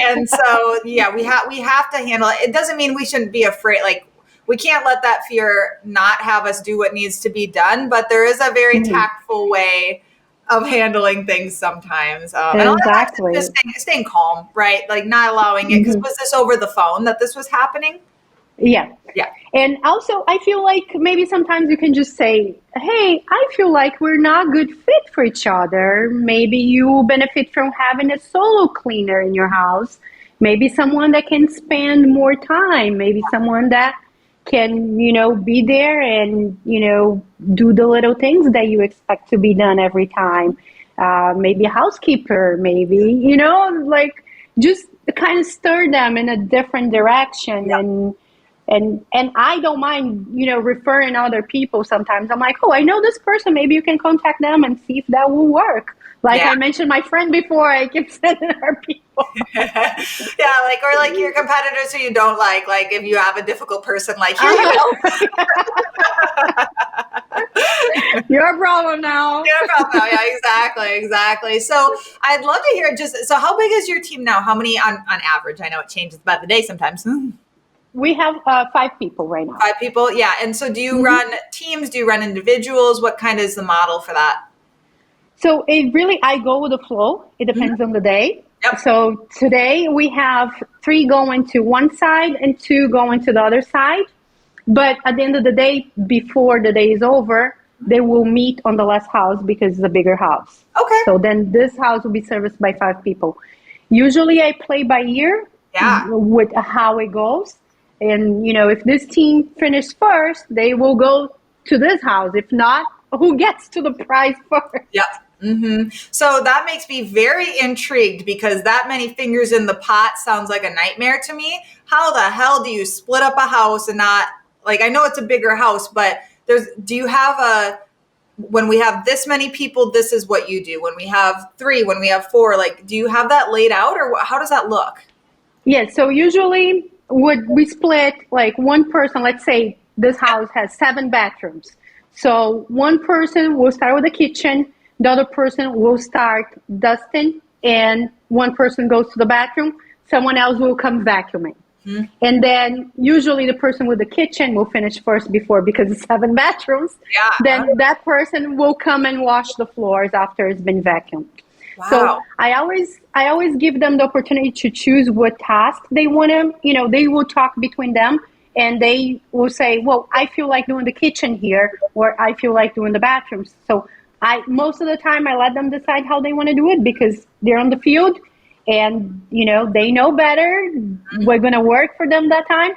and so we have to handle it. It doesn't mean we shouldn't be afraid. Like, we can't let that fear not have us do what needs to be done. But there is a very tactful way of handling things sometimes. And exactly. Just staying calm, right? Like, not allowing it. Because was this over the phone that this was happening? Yeah. Yeah. And also, I feel like maybe sometimes you can just say, hey, I feel like we're not a good fit for each other. Maybe you benefit from having a solo cleaner in your house. Maybe someone that can spend more time. Maybe someone that can, be there and, do the little things that you expect to be done every time. Maybe a housekeeper, maybe, like, just kind of stir them in a different direction. Yep. And I don't mind, referring other people sometimes. I'm like, oh, I know this person. Maybe you can contact them and see if that will work. Like I mentioned my friend before, I keep sending her people. or your competitors who you don't like if you have a difficult person, like, here you go. Your problem now. Your problem now. Yeah, exactly. So I'd love to hear so how big is your team now? How many on average? I know it changes by the day sometimes. We have 5 people right now. 5 people, yeah. And so do you run teams? Do you run individuals? What kind is the model for that? So I go with the flow. It depends on the day. Yep. So today we have 3 going to one side and 2 going to the other side. But at the end of the day, before the day is over, they will meet on the last house because it's a bigger house. Okay. So then this house will be serviced by 5 people. Usually I play by ear with how it goes. And, if this team finishes first, they will go to this house. If not, who gets to the prize first? Yep. So that makes me very intrigued because that many fingers in the pot sounds like a nightmare to me. How the hell do you split up a house and not, like, I know it's a bigger house, but do you have when we have this many people, this is what you do. When we have 3, when we have 4, like, do you have that laid out, or how does that look? Yeah, so usually we split, like, one person, let's say this house has 7 bathrooms. So one person will start with the kitchen, the other person will start dusting, and one person goes to the bathroom, someone else will come vacuuming. And then usually the person with the kitchen will finish first because it's 7 bathrooms. Yeah. Then that person will come and wash the floors after it's been vacuumed. Wow. So I always give them the opportunity to choose what task they want to, they will talk between them and they will say, well, I feel like doing the kitchen here, or I feel like doing the bathrooms. So most of the time I let them decide how they want to do it because they're on the field and, they know better. We're going to work for them that time.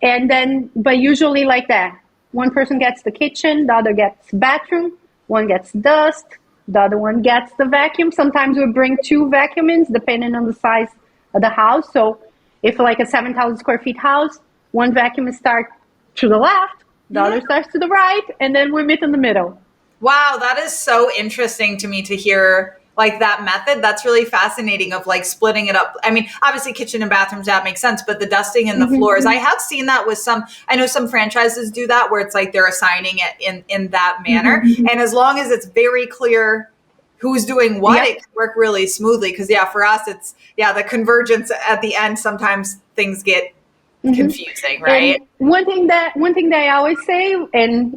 And then, but usually like that, one person gets the kitchen, the other gets bathroom, one gets dust, the other one gets the vacuum. Sometimes we bring 2 vacuumings depending on the size of the house. So if like a 7,000 square feet house, one vacuum starts to the left, the other starts to the right, and then we meet in the middle. Wow, that is so interesting to me to hear, like, that method. That's really fascinating of, like, splitting it up. I mean, obviously kitchen and bathrooms, that makes sense, but the dusting and the floors, I have seen that with I know some franchises do that where it's like they're assigning it in that manner. And as long as it's very clear who's doing what, it can work really smoothly. Because for us, it's, the convergence at the end, sometimes things get confusing, right? And one thing that I always say, and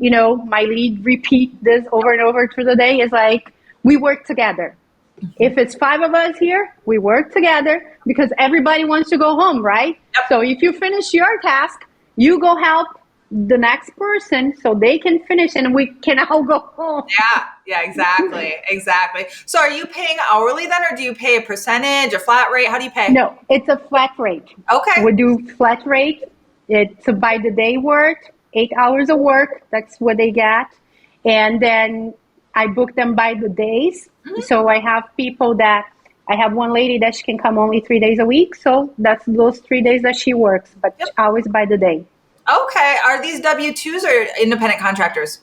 my lead repeat this over and over through the day, is like, we work together. If it's 5 of us here, we work together because everybody wants to go home, right? Yep. So if you finish your task, you go help the next person so they can finish and we can all go home. Yeah, exactly. So are you paying hourly then, or do you pay a percentage, a flat rate? How do you pay? No, it's a flat rate. Okay. We do flat rate. It's a by the day work, 8 hours of work. That's what they get. And then I book them by the days. So I have I have one lady that she can come only 3 days a week. So that's those 3 days that she works, but always by the day. Okay. Are these W-2s or independent contractors?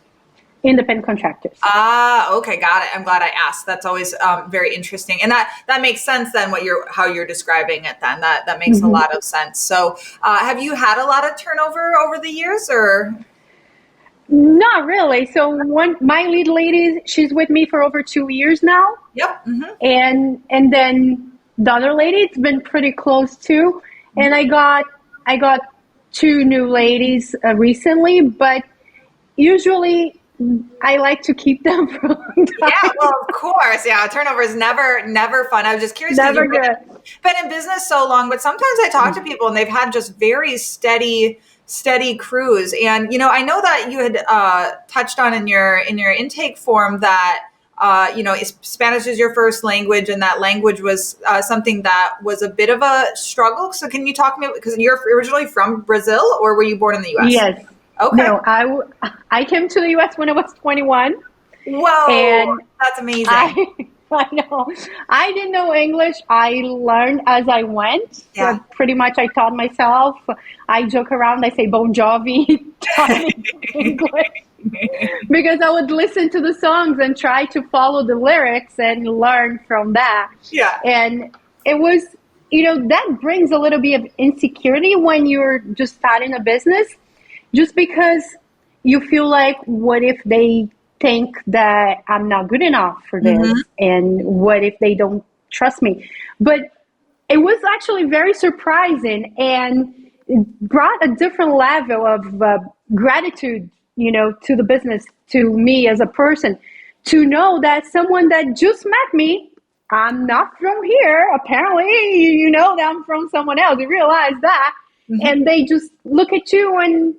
Independent contractors. Okay. Got it. I'm glad I asked. That's always very interesting. And that makes sense then how you're describing it then. That makes a lot of sense. So have you had a lot of turnover over the years or? Not really. So my lead lady, she's with me for over 2 years now. Yep. And then the other lady, it's been pretty close too. And I got 2 new ladies recently, but usually I like to keep them for a long time. Yeah, well, of course. Yeah, turnover is never fun. I was just curious. Never good. Been in business so long, but sometimes I talk to people and they've had just very steady crews. And I know that you had touched on in your intake form that Spanish is your first language, and that language was something that was a bit of a struggle. So can you talk to me, because you're originally from Brazil, or were you born in the U.S.? Yes. Okay. No, I came to the U.S. when I was 21. Whoa, and that's amazing. I know. I didn't know English. I learned as I went. Yeah. So pretty much I taught myself. I joke around. I say Bon Jovi taught me English. Because I would listen to the songs and try to follow the lyrics and learn from that. Yeah. And it was, that brings a little bit of insecurity when you're just starting a business, just because you feel like, what if they think that I'm not good enough for this? And what if they don't trust me? But it was actually very surprising and brought a different level of gratitude, to the business, to me as a person, to know that someone that just met me, I'm not from here. Apparently, that I'm from someone else. You realize that. And they just look at you and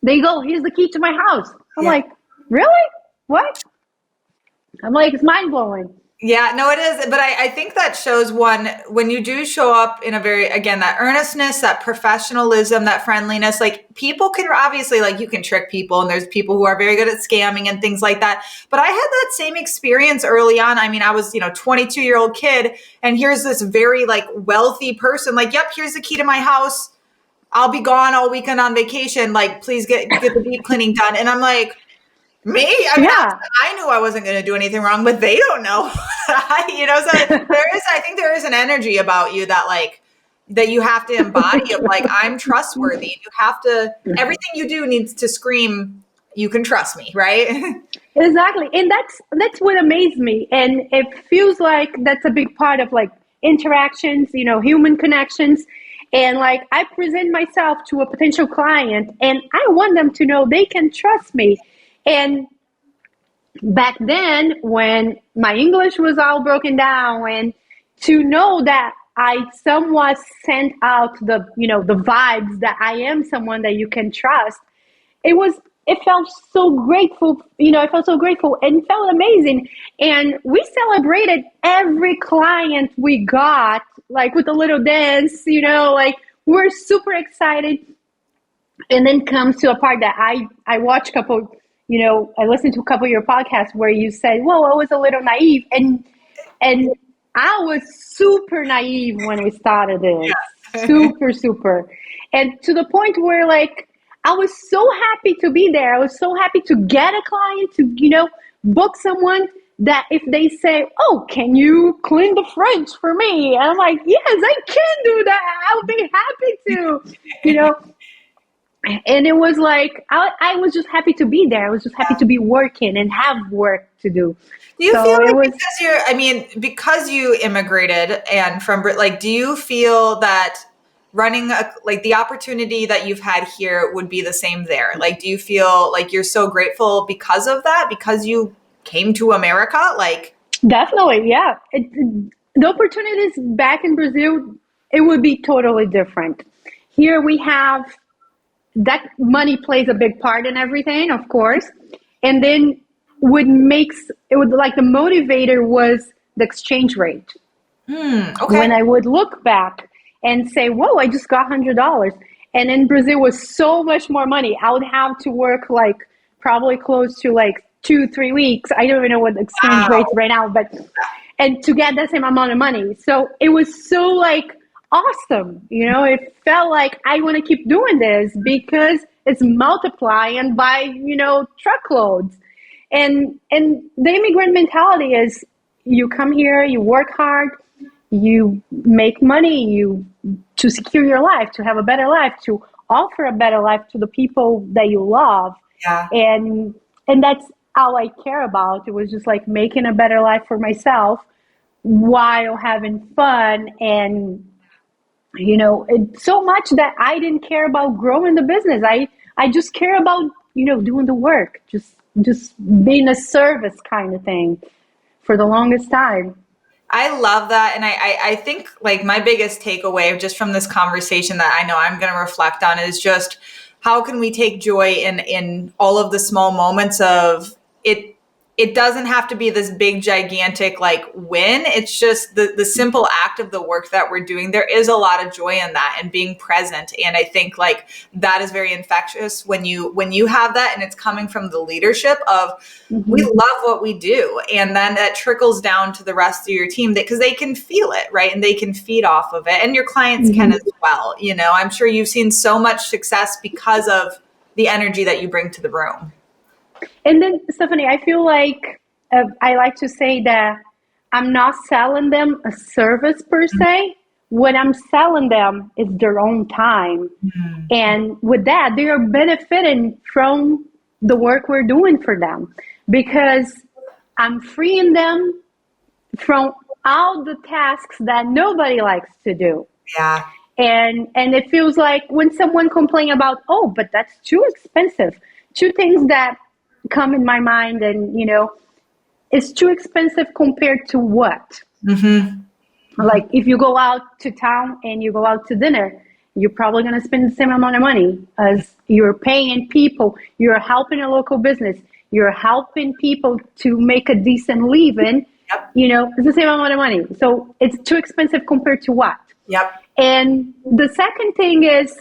they go, here's the key to my house. I'm like, really? What? I'm like, it's mind blowing. Yeah, no, it is. But I think that shows when you do show up in a very, again, that earnestness, that professionalism, that friendliness, like people can obviously, like you can trick people and there's people who are very good at scamming and things like that. But I had that same experience early on. I mean, I was, 22-year-old kid and here's this very like wealthy person like, yep, here's the key to my house. I'll be gone all weekend on vacation. Like, please get the deep cleaning done. And I'm like, me? I mean, Yeah. I knew I wasn't going to do anything wrong, but they don't know. So I think there is an energy about you that like, that you have to embody of like, I'm trustworthy. You have to, everything you do needs to scream, you can trust me, right? Exactly. And that's what amazed me. And it feels like that's a big part of like interactions, human connections. And like I present myself to a potential client and I want them to know they can trust me. And back then when my English was all broken down and to know that I somewhat sent out the vibes that I am someone that you can trust, it felt so grateful, I felt so grateful and felt amazing. And we celebrated every client we got, like with a little dance, like we're super excited. And then comes to a part that I watched I listened to a couple of your podcasts where you said, well, I was a little naive. And I was super naive when we started this. Yeah. Super, super. And to the point where like, I was so happy to be there. I was so happy to get a client, to, book someone that if they say, oh, can you clean the fridge for me? And I'm like, yes, I can do that. I'll be happy to, And it was like, I was just happy to be there. I was just happy to be working and have work to do. Do you So feel it like was, because you immigrated and from like, do you feel that running like the opportunity that you've had here would be the same there? Like, do you feel like you're so grateful because of that, because you came to America? Like, definitely, yeah. The opportunities back in Brazil, it would be totally different. Here we have that money plays a big part in everything, of course. And then like the motivator was the exchange rate. okay. When I would look back and say, whoa, I just got $100. And in Brazil was so much more money. I would have to work like probably close to like 2-3 weeks. I don't even know what the exchange rates right now, and to get that same amount of money. So it was so like awesome. It felt like I want to keep doing this because it's multiplying by, truckloads. And the immigrant mentality is you come here, you work hard, you make money, to secure your life, to have a better life, to offer a better life to the people that you love. Yeah. And that's all I care about. It was just like making a better life for myself while having fun. And it's so much that I didn't care about growing the business. I just care about doing the work, just being a service kind of thing for the longest time. I love that. And I think like my biggest takeaway just from this conversation that I know I'm going to reflect on is just how can we take joy in all of the small moments of it. It doesn't have to be this big, gigantic like win. It's just the simple act of the work that we're doing. There is a lot of joy in that and being present. And I think like that is very infectious when you have that and it's coming from the leadership of we love what we do. And then that trickles down to the rest of your team because they can feel it, right? And they can feed off of it. And your clients can as well. I'm sure you've seen so much success because of the energy that you bring to the room. And then, Stephanie, I feel like I like to say that I'm not selling them a service per se. What I'm selling them is their own time. And with that, they are benefiting from the work we're doing for them because I'm freeing them from all the tasks that nobody likes to do. Yeah. And it feels like when someone complains about, oh, but that's too expensive. Two things that come in my mind and it's too expensive compared to what? Like if you go out to town and you go out to dinner, you're probably going to spend the same amount of money as you're paying people. You're helping a local business. You're helping people to make a decent living. Yep. It's the same amount of money. So it's too expensive compared to what? Yep. And the second thing is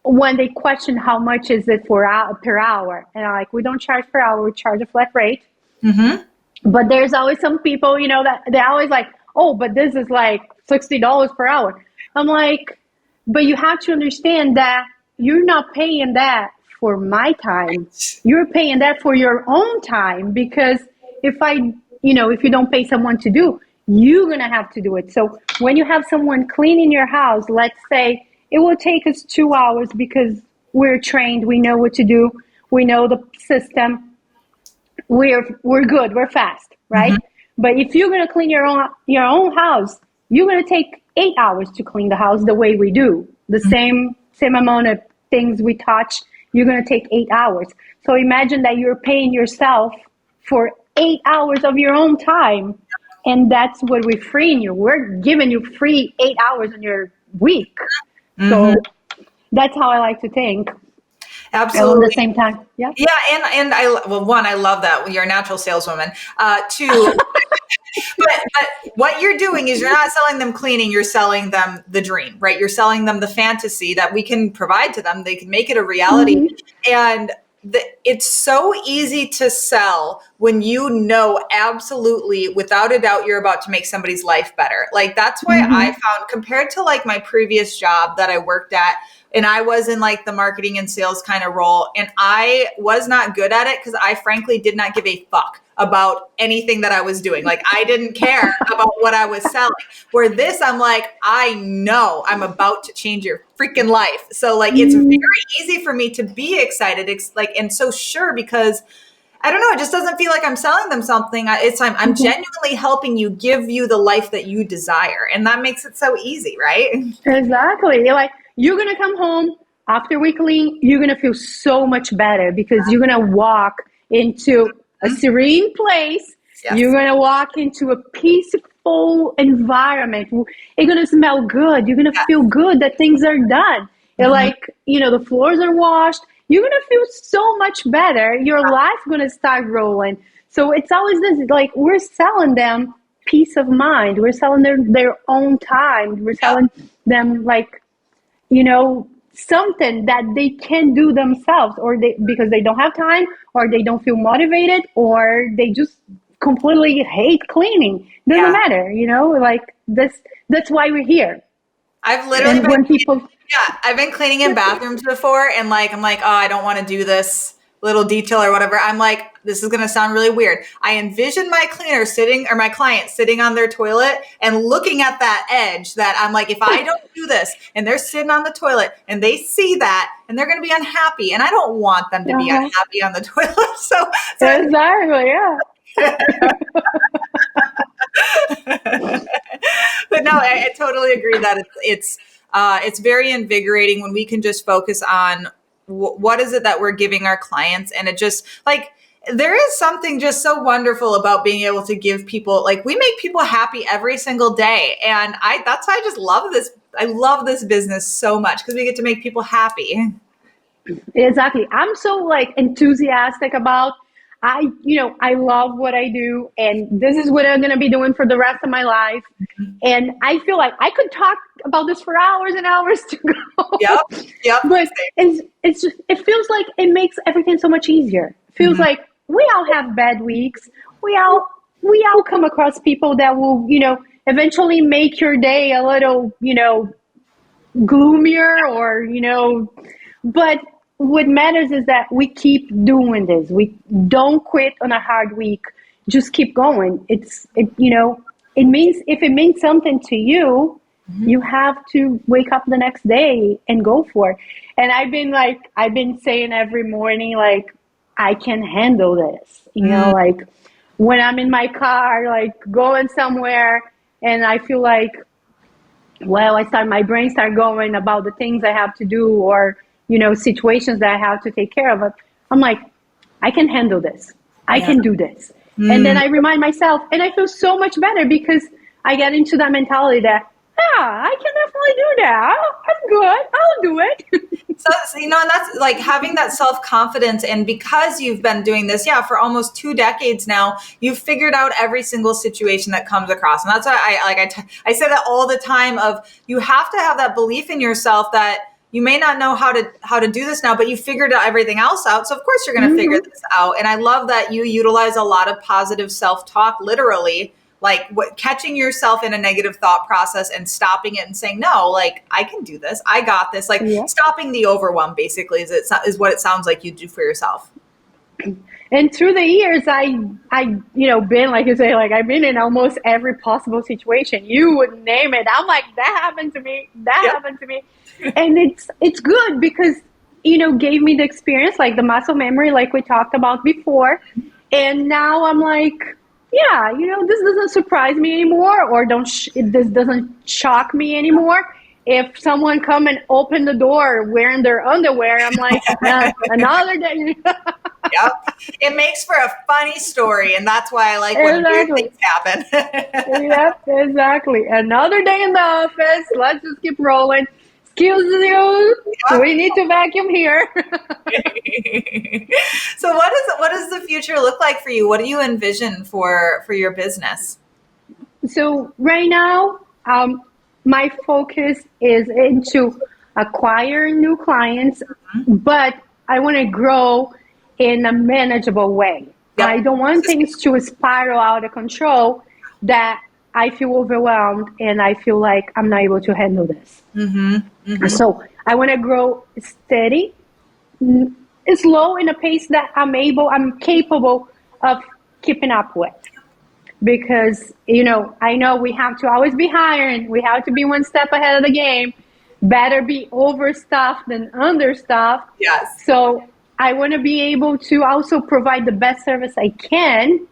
when they question how much is it per hour, and I'm like, we don't charge per hour, we charge a flat rate. Mm-hmm. But there's always some people, that they're always like, oh, but this is like $60 per hour. I'm like, but you have to understand that you're not paying that for my time. You're paying that for your own time, because if you don't pay someone to do, you're going to have to do it. So when you have someone cleaning your house, let's say it will take us 2 hours because we're trained, we know what to do, we know the system, we're good, we're fast, right? Mm-hmm. But if you're going to clean your own house, you're going to take 8 hours to clean the house the way we do. The same amount of things we touch, you're going to take 8 hours. So imagine that you're paying yourself for 8 hours of your own time. And that's what we're freeing you. We're giving you free 8 hours in your week. Mm-hmm. So that's how I like to think. Absolutely. And at the same time, yeah. Yeah, and I love that you're a natural saleswoman. Two, but what you're doing is you're not selling them cleaning, you're selling them the dream, right? You're selling them the fantasy that we can provide to them. They can make it a reality. Mm-hmm. And it's so easy to sell when you know absolutely, without a doubt, you're about to make somebody's life better. Like, that's why I found, compared to like my previous job that I worked at, and I was in like the marketing and sales kind of role, and I was not good at it because I frankly did not give a fuck about anything that I was doing. Like, I didn't care about what I was selling. Where this, I'm like, I know I'm about to change your freaking life. So like, it's very easy for me to be excited, and so sure, because I don't know, it just doesn't feel like I'm selling them something. I'm genuinely helping you, give you the life that you desire. And that makes it so easy, right? Exactly. You're going to come home after we clean, you're going to feel so much better because you're going to walk into a serene place. Yes. You're going to walk into a peaceful environment. It's going to smell good. You're going to feel good that things are done. The floors are washed. You're going to feel so much better. Your life's going to start rolling. So it's always this, we're selling them peace of mind. We're selling their own time. We're selling them something that they can do themselves, or because they don't have time, or they don't feel motivated, or they just completely hate cleaning. Doesn't matter, that's why we're here. I've literally I've been cleaning in bathrooms before, and I'm like, oh, I don't want to do this little detail or whatever. I'm like, this is going to sound really weird. I envision my my client sitting on their toilet and looking at that edge that I'm like, if I don't do this, and they're sitting on the toilet and they see that, and they're going to be unhappy, and I don't want them to be unhappy on the toilet. So exactly, yeah. But no, I totally agree that it's very invigorating when we can just focus on what is it that we're giving our clients. And it just there is something just so wonderful about being able to give people, we make people happy every single day. And that's why I just love this. I love this business so much because we get to make people happy. Exactly. I'm so enthusiastic about, I love what I do, and this is what I'm going to be doing for the rest of my life. Mm-hmm. And I feel like I could talk about this for hours and hours to go. Yep. But it feels like it makes everything so much easier. It feels like we all have bad weeks. We all come across people that will, eventually make your day a little, gloomier or, but what matters is that we keep doing this. We don't quit on a hard week. Just keep going. It means, if it means something to you, you have to wake up the next day and go for it. And I've been saying every morning, I can handle this. When I'm in my car, going somewhere, and I feel my brain start going about the things I have to do, or situations that I have to take care of. I'm like, I can handle this. I can do this. And then I remind myself, and I feel so much better because I get into that mentality that I can definitely do that. I'm good. I'll do it. So, and that's like having that self-confidence. And because you've been doing this, for almost 2 decades now, you've figured out every single situation that comes across. And that's why I say that all the time of you have to have that belief in yourself that you may not know how to do this now, but you figured everything else out. So of course you're going to figure this out. And I love that you utilize a lot of positive self-talk, literally, like catching yourself in a negative thought process and stopping it and saying, no, like I can do this. I got this. Like stopping the overwhelm basically is what it sounds like you do for yourself. And through the years, I been, like you say, like I've been in almost every possible situation. You would name it. I'm like, that happened to me. That happened to me. And it's good because, gave me the experience, like the muscle memory, like we talked about before. And now I'm like, this doesn't surprise me anymore, or this doesn't shock me anymore. If someone come and open the door wearing their underwear, I'm like, another day. Yep. It makes for a funny story, and that's why I like when weird things happen. Yep, exactly. Another day in the office. Let's just keep rolling. Excuse you. Yep. We need to vacuum here. So what does the future look like for you? What do you envision for your business? So right now, my focus is into acquiring new clients, but I want to grow in a manageable way. Yep. I don't want things to spiral out of control that I feel overwhelmed and I feel like I'm not able to handle this. So I want to grow steady, slow, in a pace that I'm capable of keeping up with. Because, I know we have to always be hiring. We have to be one step ahead of the game. Better be overstaffed than understaffed. Yes. So I want to be able to also provide the best service I can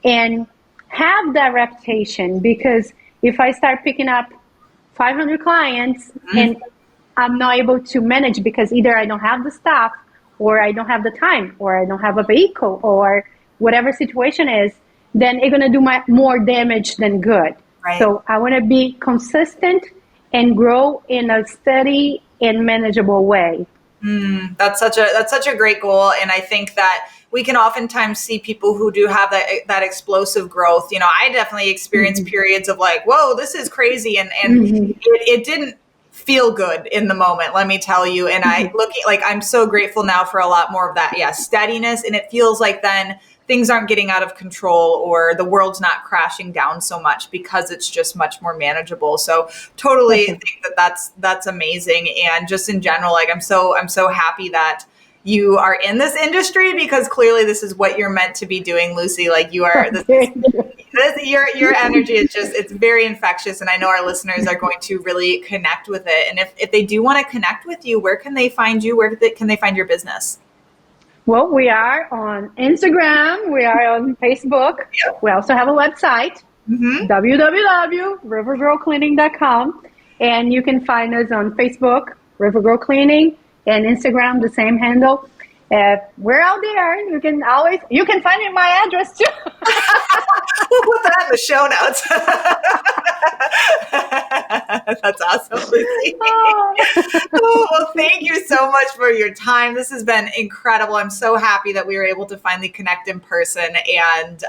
and have that reputation. Because if I start picking up 500 clients and I'm not able to manage because either I don't have the staff or I don't have the time or I don't have a vehicle or whatever situation is, then it's going to do more damage than good. Right. So I want to be consistent and grow in a steady and manageable way. That's such a great goal. And I think that we can oftentimes see people who do have that explosive growth. I definitely experienced periods of like, whoa, this is crazy. And it didn't feel good in the moment, let me tell you. And I'm so grateful now for a lot more of that. Steadiness. And it feels like then things aren't getting out of control or the world's not crashing down so much because it's just much more manageable. So totally think that's amazing. And just in general, like I'm so happy that you are in this industry because clearly this is what you're meant to be doing, Lucy. Like you are, your energy is it's very infectious. And I know our listeners are going to really connect with it. And if they do want to connect with you, where can they find you? Where can they find your business? Well, we are on Instagram. We are on Facebook. Yep. We also have a website, www.rivergirlcleaning.com. And you can find us on Facebook, Rivergirl Cleaning, and Instagram, the same handle. We're out there. You can find my address too. We'll put that in the show notes. That's awesome, Lucy. Well, thank you so much for your time. This has been incredible. I'm so happy that we were able to finally connect in person. And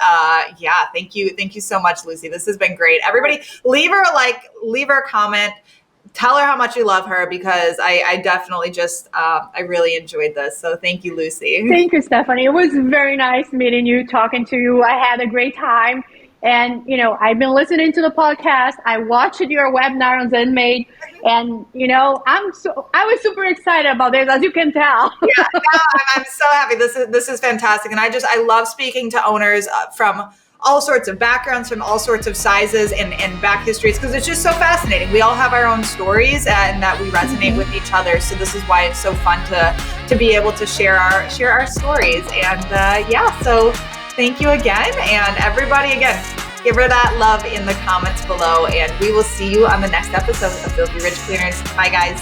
thank you. Thank you so much, Lucy. This has been great. Everybody, leave her a comment. Tell her how much you love her because I definitely I really enjoyed this. So thank you, Lucy. Thank you, Stephanie. It was very nice meeting you, talking to you. I had a great time. And, I've been listening to the podcast. I watched your webinar on ZenMade. And, I was super excited about this, as you can tell. I'm so happy. This is fantastic. And I love speaking to owners from all sorts of backgrounds, from all sorts of sizes and back histories, because it's just so fascinating. We all have our own stories and that we resonate with each other. So this is why it's so fun to be able to share our stories. And so thank you again. And everybody, again, give her that love in the comments below. And we will see you on the next episode of Filthy Rich Cleaners. Bye, guys.